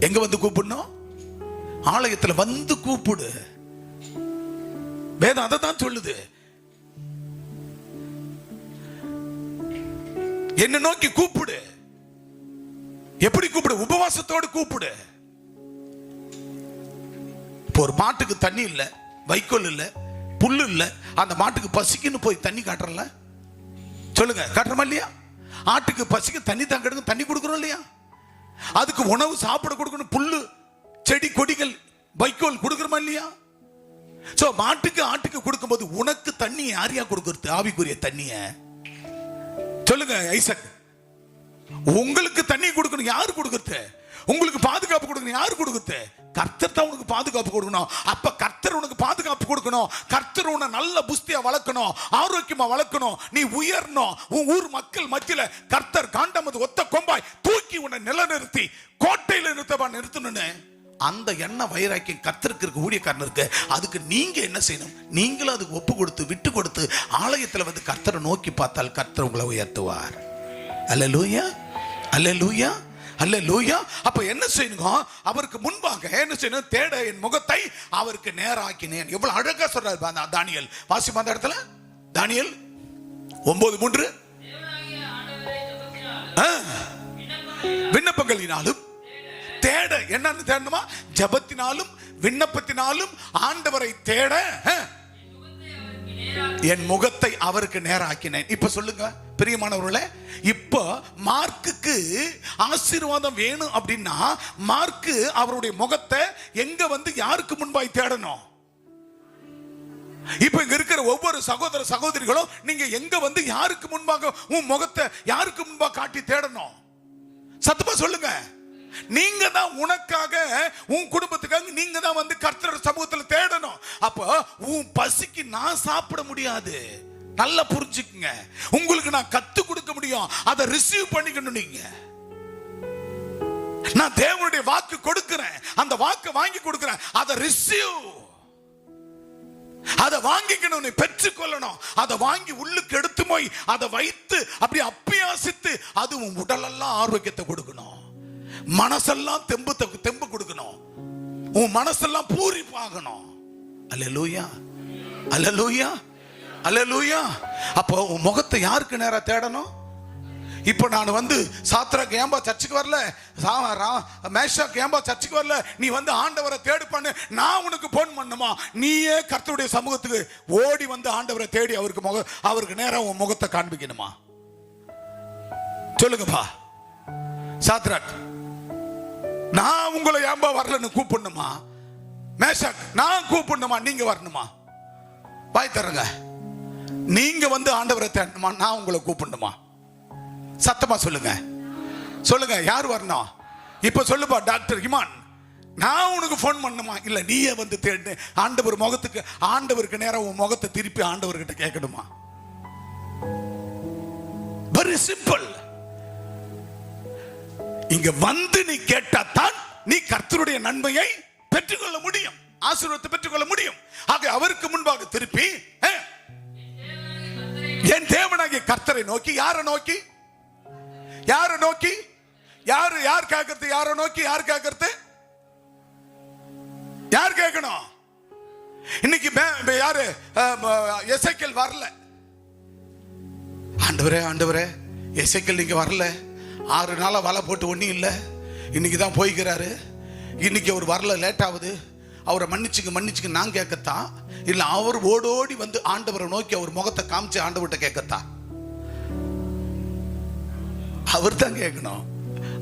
எங்க வந்து கூப்பிடணும்? ஆலயத்தில் வந்து கூப்பிடு. வேதம் அதை தான் சொல்லுது. என்ன நோக்கி கூப்பிடு. எப்படி கூப்பிடு? உபவாசத்தோடு கூப்பிடு. இப்போ ஒரு மாட்டுக்கு தண்ணி இல்ல, வைக்கோல் இல்ல, புல்லு இல்ல, அந்த மாட்டுக்கு பசிக்குன்னு போய் தண்ணி காட்டுறல? சொல்லுங்க, காட்டுறோமா இல்லையா? ஆட்டுக்கு பசிக்கு தண்ணி தான் கிடைக்கும், தண்ணி கொடுக்குறோம் இல்லையா? அதுக்கு உணவு சாப்பிட கொடுக்கணும், புல்லு செடி கொடிகள் வைக்கோல் கொடுக்குறோமா இல்லையா? சோ மாட்டுக்கு ஆட்டுக்கு கொடுக்கும்போது உனக்கு தண்ணி யாரையா கொடுக்கறது? ஆவிக்குரிய தண்ணிய சொல்லுங்க ஐசக். உங்களுக்கு தண்ணி கொடுக்கணும், யாரு கொடுக்கறது? உங்களுக்கு பாதுகாப்பு கொடுக்கணும், யாரு கொடுக்கறது? கர்த்தர் தான் உனக்கு பாதுகாப்பு கொடுக்கணும். அப்ப கர்த்தர் உனக்கு பாதுகாப்பு கொடுக்கணும். கர்த்தர் உன்னை நல்ல புஸ்தியா வளர்க்கணும், ஆரோக்கியமா வளர்க்கணும், நீ உயரணும். உன் ஊர் மக்கள் மத்தியில கர்த்தர் காண்டமது ஒத்த கொம்பாய் தூக்கி உன்னை நிலநிறுத்தி கோட்டையில நிறுத்தணும்னு அந்த எண்ண வைராக்கியம் கர்த்தருக்கு இருக்கு, ஊழியக்காரன் இருக்கு. அதுக்கு நீங்க என்ன செய்யணும்? நீங்களும் அதுக்கு ஒப்பு கொடுத்து விட்டு கொடுத்து ஆலயத்தில் வந்து கர்த்தரை நோக்கி பார்த்தால் கர்த்தர் உங்களை உயர்த்துவார். அல்லேலூயா, அல்லேலூயா, அல்லேலூயா. அப்ப என்ன செய்யணும்? அவருக்கு முன்பாக என்ன செய்யணும்? தேட என் முகத்தை அவருக்கு நேராக்கினேன். எவ்வளவு அழகா சொல்றாரு தானியேல். வாசிப்பா அந்த இடத்துல தானியேல் 9:3. விண்ணப்பங்களினாலும் தேட. என்னன்னு தேடணுமா? ஜபத்தினாலும் விண்ணப்பத்தினாலும் ஆண்டவரை தேட என் முகத்தை அவருக்கு நேராக்கினேன். இப்ப சொல்லுங்க பிரியமானவர்களே, இப்ப மார்க்குக்கு ஆசீர்வாதம் வேணும் அப்படின்னா மார்க்கு அவருடைய முகத்தை எங்க வந்து யாருக்கு முன்பாய் தேடணும்? இப்ப இங்க இருக்கிற ஒவ்வொரு சகோதர சகோதரிகளும் நீங்க எங்க வந்து யாருக்கு முன்பாக உன் முகத்தை யாருக்கு முன்பாக காட்டி தேடணும்? சத்தமா சொல்லுங்க. நீங்க தான் உனக்காக உன் குடும்பத்துக்காக நீங்க தான் வந்து கர்த்தர் சமூகத்துல தேடணும். அப்போ உன் பசிக்கு நான் சாப்பிட முடியாது. நல்லா புரிஞ்சுக்குங்க. உங்களுக்கு நான் கத்து கொடுக்க முடியும், அதை ரிசீவ் பண்ணிக்கணும். நீங்க நான் தேவனுடைய வாக்கு கொடுக்கிறேன், அந்த வாக்கை வாங்கி கொடுக்கிறேன், அதை ரிசீவ், அதை வாங்கிக்கணும், நீ பெற்றுக்கொள்ளணும். அதை வாங்கி உள்ளுக்கு எடுத்து போய் அதை வைத்து அப்படி அப்பியாசித்து அது உன் உடலெல்லாம் ஆரோக்கியத்தை கொடுக்கணும், மனசெல்லாம் தெம்பு கொடுக்கணும், உன் மனசெல்லாம் பூரிப்பாகணும். அல்லேலூயா, அல்லேலூயா, அல்லேலூயா. அப்போ உன் முகத்தை யாருக்கு நேரா தேடணும்? இப்போ நான் வந்து சாத்ராக் ஏம்பா சர்ச்சுக்கு வரல, மேஷாக் ஏம்பா சர்ச்சுக்கு வரல, நீ வந்து ஆண்டவரை தேடு பண்ணு, நான் உனக்கு போன் பண்ணுமா? நீயே கர்த்தருடைய சமூகத்துக்கு ஓடி வந்து ஆண்டவரை தேடி அவருக்கு நேரம் உன் முகத்தை காண்பிக்கணுமா? சொல்லுங்கப்பா. சாத்ராக், நான் உங்களை ஏம்பா வரலன்னு கூப்பிடணுமா? மேஷாக், நான் கூப்பிடணுமா? நீங்க வரணுமா? வாய் தரங்க. நீங்க வந்து ஆண்டவரை தேடணுமா? நான் உங்களை கூப்பிடணுமா? சத்தமா சொல்லுங்க, சொல்லுங்க. யார் வரணும்? இப்ப சொல்லுப்பா டாக்டர் இமான், நான் உனக்கு போன் பண்ணுமா? இல்ல நீயே வந்து தேடு. ஆண்டவர் முகத்துக்கு, ஆண்டவருக்கு நேரம் உன் முகத்தை திருப்பி ஆண்டவர்கிட்ட கேட்கணுமா? Very simple. இங்க வந்து நீ கேட்டாதான் நீ கர்த்தருடைய நன்மையை பெற்றுக்கொள்ள முடியும், ஆசீர்வாதத்தை பெற்றுக்கொள்ள முடியும். ஆக அவருக்கு முன்பாக திருப்பி என் தேவனாகிய கர்த்தரை நோக்கி, யாரை நோக்கி? யாரை நோக்கி? யார் கேட்கறது? யாரை நோக்கி யார் கேட்கறது? யார் கேட்கணும்? இன்னைக்கு யாரு? எசேக்கியேல் வரல. ஆண்டவரே, ஆண்டவரே, எசேக்கியேல் நீங்க வரல, 6 நாளா வலை போட்டு ஒண்ணும் இல்ல, இன்னைக்கு தான் போய்க்கிறாரு, இன்னைக்கு அவர் வரல, லேட் ஆகுது, அவரை மன்னிச்சுங்க நான் கேட்கத்தான்? இல்ல அவர் ஓடோடி வந்து ஆண்டவரை நோக்கி அவர் முகத்தை காமிச்சு ஆண்டவர்கிட்ட கேட்கத்தான்? அவர் தான் கேட்கணும்.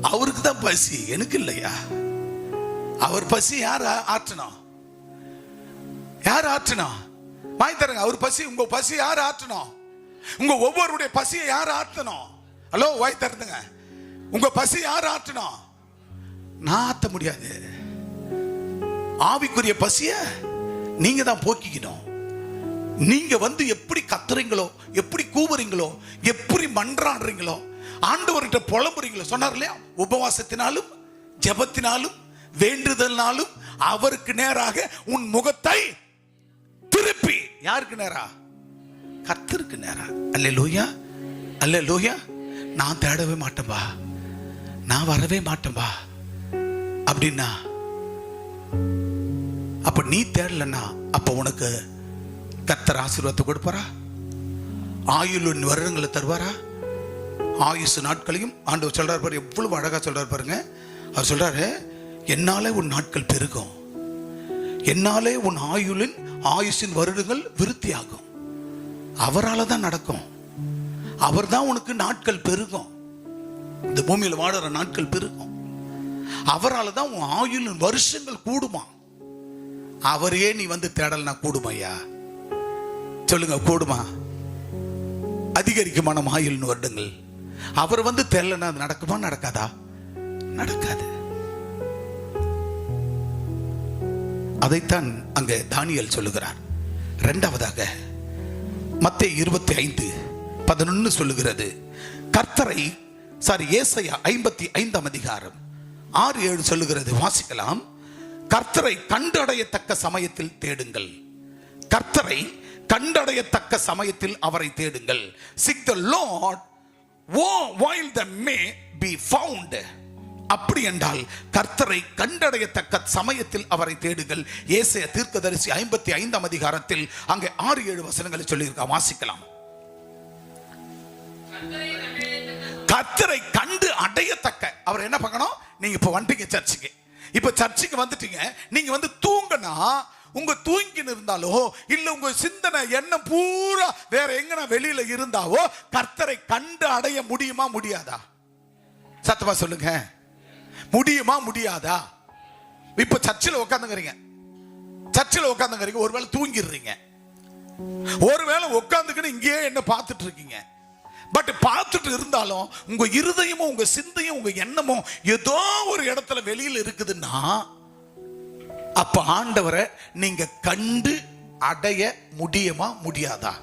அவருக்கு தான் பசி, எனக்கு இல்லையா? அவர் பசி யார் ஆற்றணும்? யார் ஆற்றணும்? வாங்கி தரங்க. அவர் பசி, உங்க பசி யார் ஆற்றணும்? உங்க ஒவ்வொருடைய பசியை யார் ஆற்றணும்? ஹலோ, வாங்கி தருதுங்க. உங்க பசி யார் ஆற்றணும்? நான் ஆற்ற முடியாது. ஆவிக்குரிய பசிய நீங்க தான் போக்கிக்கணும். நீங்க வந்து எப்படி கத்துறீங்களோ, எப்படி கூவுறீங்களோ, எப்படி மன்றாடுறீங்களோ, ஆண்டவர்கிட்ட புலம்புறீங்களோ, சொன்னார் இல்லையா? உபவாசத்தினாலும் ஜெபத்தினாலும் வேண்டுதல்னாலும் அவருக்கு நேராக உன் முகத்தை திருப்பி. யாருக்கு நேரா? கர்த்தருக்கு நேரா. அல்லேலூயா, அல்லேலூயா. நான் தேடவே மாட்டேன்பா, நான் வரவே மாட்டேன்பா அப்படின்னா, அப்ப நீ தேடலன்னா அப்ப உனக்கு கர்த்தர் ஆசீர்வாதத்தை கொடுப்பாரா? ஆயுளின் வருடங்களை தருவாரா? ஆயுசு நாட்களையும் ஆண்டவர் சொல்றாரு பாரு, எவ்வளவு அழகா சொல்றாரு பாருங்க. அவர் சொல்றாரு, என்னாலே உன் நாட்கள் பெருகும், என்னாலே உன் ஆயுசின் வருடங்கள் விருத்தியாகும். அவரால் தான் நடக்கும். அவர் தான் உனக்கு நாட்கள் பெருகும், இந்த பூமியில் வாழற நாட்கள் பெருகும். அவரால் தான் உன் ஆயுளின் வருஷங்கள் கூடுமா? அவரையே நீ வந்து தேடலனா கூடுமையா? சொல்லுங்க, கூடுமா? அதிகரிக்குமா நம்ம ஆயுளின் வருடங்கள்? அவர் வந்து தேடலனா அது நடக்குமா? நடக்காதா? நடக்காது. அதைத்தான் அங்கே தானியேல் சொல்லுகிறார். இரண்டாவதாக மத்தேயு 25:11 சொல்லுகிறது, கர்த்தரை ஏசாயா 55 அதிகாரம் 6-7 சொல்லுகிறது. வாசிக்கலாம். கர்த்தரை கண்டடையத்தக்க சமயத்தில் தேடுங்கள், கர்த்தரை கண்டடையத்தக்க சமயத்தில் அவரை தேடுங்கள். Seek the Lord while they may be found. அப்படி என்றால் கர்த்தரை கண்டடையத்தக்க சமயத்தில் அவரை தேடுங்கள். ஏசாயா தீர்க்கதரிசி 55 அதிகாரத்தில் அங்கே 6-7 வசனங்களை சொல்லியிருக்கா. வாசிக்கலாம். கர்த்தரை கண்டு அடையத்தக்க அவர் என்ன பண்ணணும்? நீங்க இப்ப வந்துட்டீங்க சர்ச்சுக்கு, இப்ப சர்ச்சுக்கு வந்துட்டீங்க, நீங்க வந்து தூங்கினா, உங்க தூங்கின்னு இருந்தாலோ இல்ல உங்க சிந்தனை எண்ணம் பூரா வேற எங்கனா வெளியில இருந்தாவோ கர்த்தரை கண்டு அடைய முடியுமா? முடியாதா? சத்தமா சொல்லுங்க, முடியுமா? முடியாதா? இப்ப சர்ச்சில் உட்காந்துக்கிறீங்க, ஒருவேளை தூங்கிடுறீங்க, ஒருவேளை உட்காந்துக்கிட்டு இங்கேயே என்ன பார்த்துட்டு இருக்கீங்க. பட் பார்த்துட்டு இருந்தாலும் உங்க இருதயமும் உங்க சிந்தையும் உங்க எண்ணமும் ஏதோ ஒரு இடத்துல வெளியில இருக்குதுன்னா, அப்ப ஆண்டவரை நீங்க கண்டு அடைய முடியுமா முடியாதா?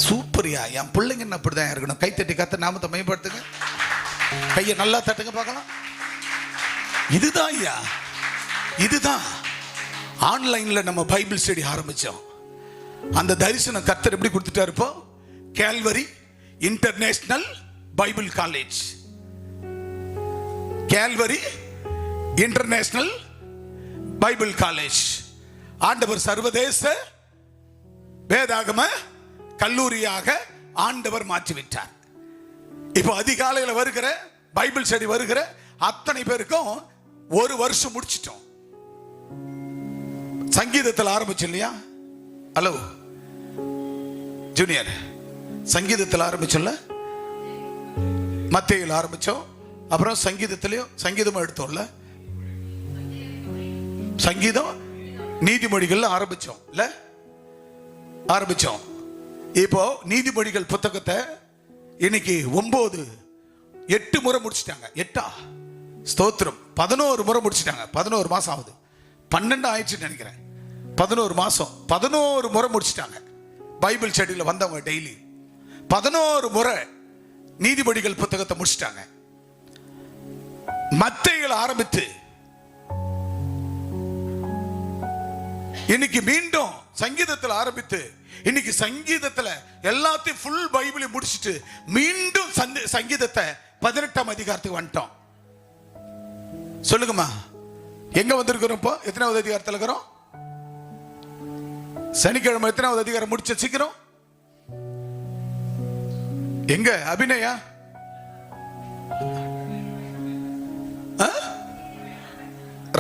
சூப்பரியா, என் பிள்ளைங்க என்ன அப்படிதான் இருக்கணும். கைத்தட்டி கத்த நாமத்தை மேம்படுத்துங்க. கையை நல்லா தட்டுங்க பார்க்கலாம். இதுதான் ஐயா, இதுதான் ஆன்லைன்ல நம்ம பைபிள் ஸ்டடி ஆரம்பிச்சோம். அந்த தரிசனம் கர்த்தர் எப்படி கொடுத்துட்டாரு? இப்போ Calvary international Bible college, Calvary international Bible college ஆண்டவர் சர்வதேச வேதாகம கல்லூரியாக ஆண்டவர் மாற்றிவிட்டார். இப்போ அதிகாலையில் வருகிற பைபிள் ஸ்டடி வருகிற அத்தனை பேருக்கும் ஒரு வருஷம் முடிச்சிட்டோம். சங்கீதத்தில் ஆரம்பிச்சு இல்லையா? ஹலோ ஜூனியர், சங்கீதத்தில் ஆரம்பிச்சோம்ல, மத்தேயுல ஆரம்பிச்சோம், அப்புறம் சங்கீதத்திலையும் சங்கீதமும் எடுத்தோம்ல, சங்கீதம் நீதிமொழிகள் ஆரம்பிச்சோம் இல்ல, ஆரம்பிச்சோம். இப்போ நீதிமொழிகள் புத்தகத்தை இன்னைக்கு 8 முறை முடிச்சிட்டாங்க. 8 ஸ்தோத்திரம், 11 முறை முடிச்சிட்டாங்க. 11 மாசம் ஆகுது, 12 ஆயிடுச்சுன்னு நினைக்கிறேன். 11 மாசம் 11 முறை முடிச்சிட்டாங்க. பைபிள் ஸ்டடியில் வந்தவங்க டெய்லி 11 முறை நீதிமொழிகள் புத்தகத்தை முடிச்சிட்டாங்க. மத்தேயுல ஆரம்பித்து இன்னைக்கு மீண்டும் சங்கீதத்தில் ஆரம்பித்து இன்னைக்கு சங்கீதத்துல எல்லாத்தையும் ஃபுல் பைபிளை முடிச்சிட்டு மீண்டும் சங்கீதத்தை 18ஆம் அதிகாரத்துக்கு வந்துட்டோம். சொல்லுங்கம்மா, எங்க வந்திருக்கிறோம்? இப்போ எத்தனாவது அதிகாரத்தில் இருக்கிறோம்? சனிக்கிழமை எத்தனாவது அதிகாரம் முடிச்ச சீக்கிரம்? எங்க அபிநயா?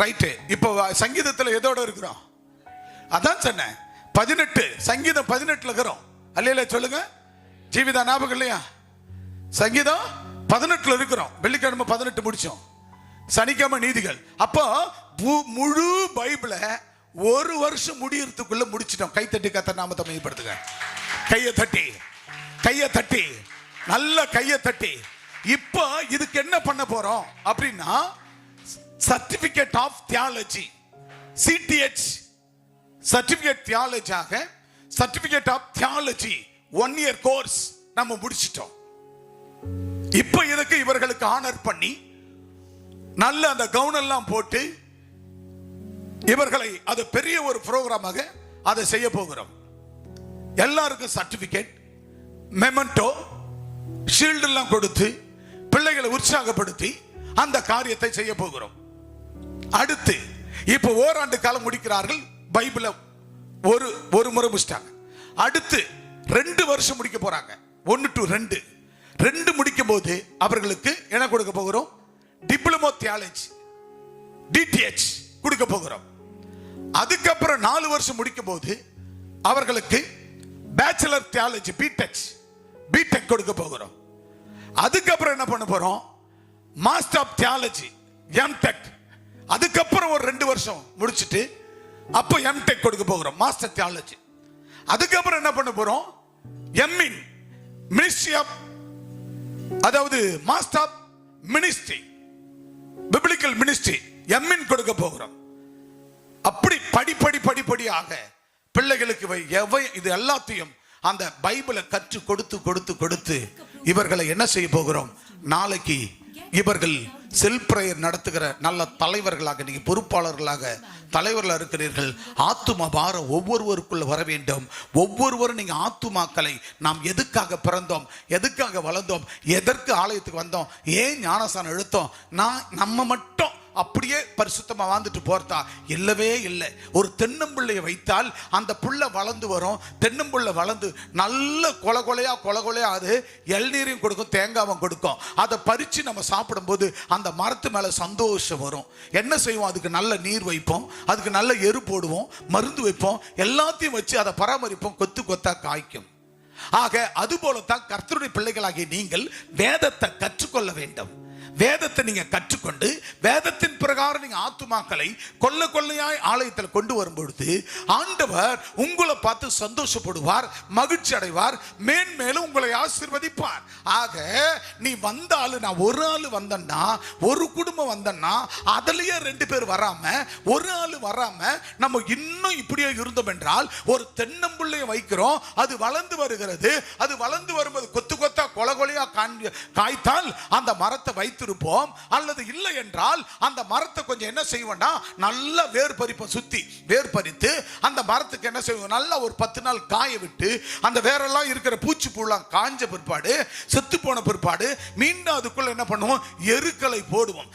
ரைட். இப்போ சங்கீதத்தில் எதோட இருக்கிறோம்? அதான் சொன்னேன், 18. சங்கீதம் 18ல இருக்கிறோம். அல்லையில சொல்லுங்க, ஜீவிதா ஞாபகம் இல்லையா? சங்கீதம் 18ல இருக்கிறோம். வெள்ளிக்கிழமை 18 முடிச்சோம், சனிக்கிழமை நீதிகள். அப்போ முழு பைபிளை ஒரு வருஷம் முடியறதுக்குள்ள முடிச்சிட்டோம். கைத்தட்டி கர்த்தர் நாமத்தை மகிமைப்படுத்துங்க. கையை தட்டி, கையை தட்டி, நல்ல கையை தட்டி. இப்போ இதுக்கு என்ன பண்ண போறோம் அப்படின்னா, certificate of theology, CTH certificate தியாலஜியாக certificate of theology 1 year course நம்ம முடிச்சிட்டோம். இப்போ இதுக்கு இவர்களுக்கு ஆனர் பண்ணி நல்ல அந்த கவுன் எல்லாம் போட்டு இவர்களை அது பெரிய ஒரு புரோகிராமாக அதை செய்ய போகிறோம். எல்லாருக்கும் சர்டிபிகேட், மெமெண்டோ, ஷீல்டு எல்லாம் கொடுத்து பிள்ளைகளை உற்சாகப்படுத்தி அந்த காரியத்தை செய்ய போகிறோம். அடுத்து இப்போ ஓராண்டு காலம் முடிக்கிறார்கள். பைபிளை ஒரு முறை முடிச்சிட்டாங்க. அடுத்து 2 வருஷம் முடிக்க போறாங்க. 1 to 2 முடிக்கும் போது அவர்களுக்கு என்ன கொடுக்க போகிறோம்? டிப்ளமோ தியாலஜி, டிடிஹெச் கொடுக்க போகிறோம். அதுக்கப்புறம் 4 வருஷம் முடிக்கும் போது அவர்களுக்கு பேச்சுலர் தியாலஜி, பிடெக் கொடுக்க போகிறோம். அதுக்கப்புறம் என்ன பண்ண போறோம்? Master of theology, M Tech. அதுக்கப்புறம் ஒரு 2 வருஷம் முடிச்சிட்டு அப்போ எம்டெக் கொடுக்க போகிறோம், மாஸ்டர் தியாலஜி. அதுக்கப்புறம் என்ன பண்ண போறோம்? எம்இன், மினிஸ்ட்ரி ஆஃப், அதாவது master of ministry, biblical ministry, M in கொடுக்க போகிறோம். அப்படி படிப்படியாக பிள்ளைகளுக்கு இது எல்லாத்தையும் அந்த பைபிளை கற்று கொடுத்து இவர்களை என்ன செய்ய போகிறோம்? நாளைக்கு இவர்கள் செல்ஃப் பிரேயர் நடத்துகிற நல்ல தலைவர்களாக, நீங்க பொறுப்பாளர்களாக தலைவர்களாக இருக்கிறீர்கள். ஆத்தும பாரம் ஒவ்வொருவருக்குள்ள வர வேண்டும். ஒவ்வொருவரும் நீங்க ஆத்துமாக்களை, நாம் எதுக்காக பிறந்தோம், எதுக்காக வளர்ந்தோம், எதற்கு ஆலயத்துக்கு வந்தோம், ஏன் ஞானஸ்தானம் எடுத்தோம், நம்ம மட்டும் அப்படியே பரிசுத்தமா வாழ்ந்துட்டு போறதா? இல்லவே இல்லை. ஒரு தென்னம்பிள்ளையை வைத்தால் அந்த புள்ள வளர்ந்து வரும். தென்னம்பிள்ளை வளர்ந்து நல்ல கொலையா அது இளநீரையும் கொடுக்கும், தேங்காவும் கொடுக்கும். அதை பறிச்சு நம்ம சாப்பிடும்போது அந்த மரத்து மேல சந்தோஷம் வரும். என்ன செய்வோம்? அதுக்கு நல்ல நீர் வைப்போம், அதுக்கு நல்ல எரு போடுவோம், மருந்து வைப்போம், எல்லாத்தையும் வச்சு அதை பராமரிப்போம், கொத்தா காய்க்கும். ஆக அதுபோலத்தான் கர்த்தருடைய பிள்ளைகளாகிய நீங்கள் வேதத்தை கற்றுக்கொள்ள வேண்டும். வேதத்தை நீங்க கற்றுக்கொண்டு வேதத்தின் பிரகாரம் பிரகாரம் நீங்க ஆத்துமாக்களை கொள்ள கொள்ளையாய் ஆலயத்தில் கொண்டு வரும் பொழுது ஆண்டவர் உங்களை பார்த்து சந்தோஷப்படுவார், மகிழ்ச்சி அடைவார், மேன்மேலும் உங்களை ஆசீர்வதிப்பார். ஆக நீ வந்தாலும், நான் ஒரு ஆள் வந்தேன்னா, ஒரு குடும்பம் வந்தேன்னா அதுலயே 2 பேர் வராம, ஒரு ஆள் வராம நம்ம இன்னும் இப்படியே இருந்தோம் என்றால், ஒரு தென்னம்பிள்ளையை வைக்கிறோம், அது வளர்ந்து வருகிறது, அது வளர்ந்து வரும்போது கொத்து கொத்தா கொலை கொலையா காய்த்தால் அந்த மரத்தை வைத்திருப்போம். அல்லது இல்லை என்றால் அந்த மரத்தை கொஞ்சம் என்ன செய்வோம்னா, நல்ல வேர் பறிப்போம், சுத்தி வேர் பறித்து அந்த மரத்துக்கு என்ன செய்வோம், நல்லா ஒரு 10 நாள் காய விட்டு அந்த வேரெல்லாம் இருக்கிற பூச்சி புல்லாம் காஞ்ச பிற்பாடு, செத்து போன பிற்பாடு மீண்டும் அதுக்குள்ள என்ன பண்ணுவோம், எருக்களை போடுவோம்.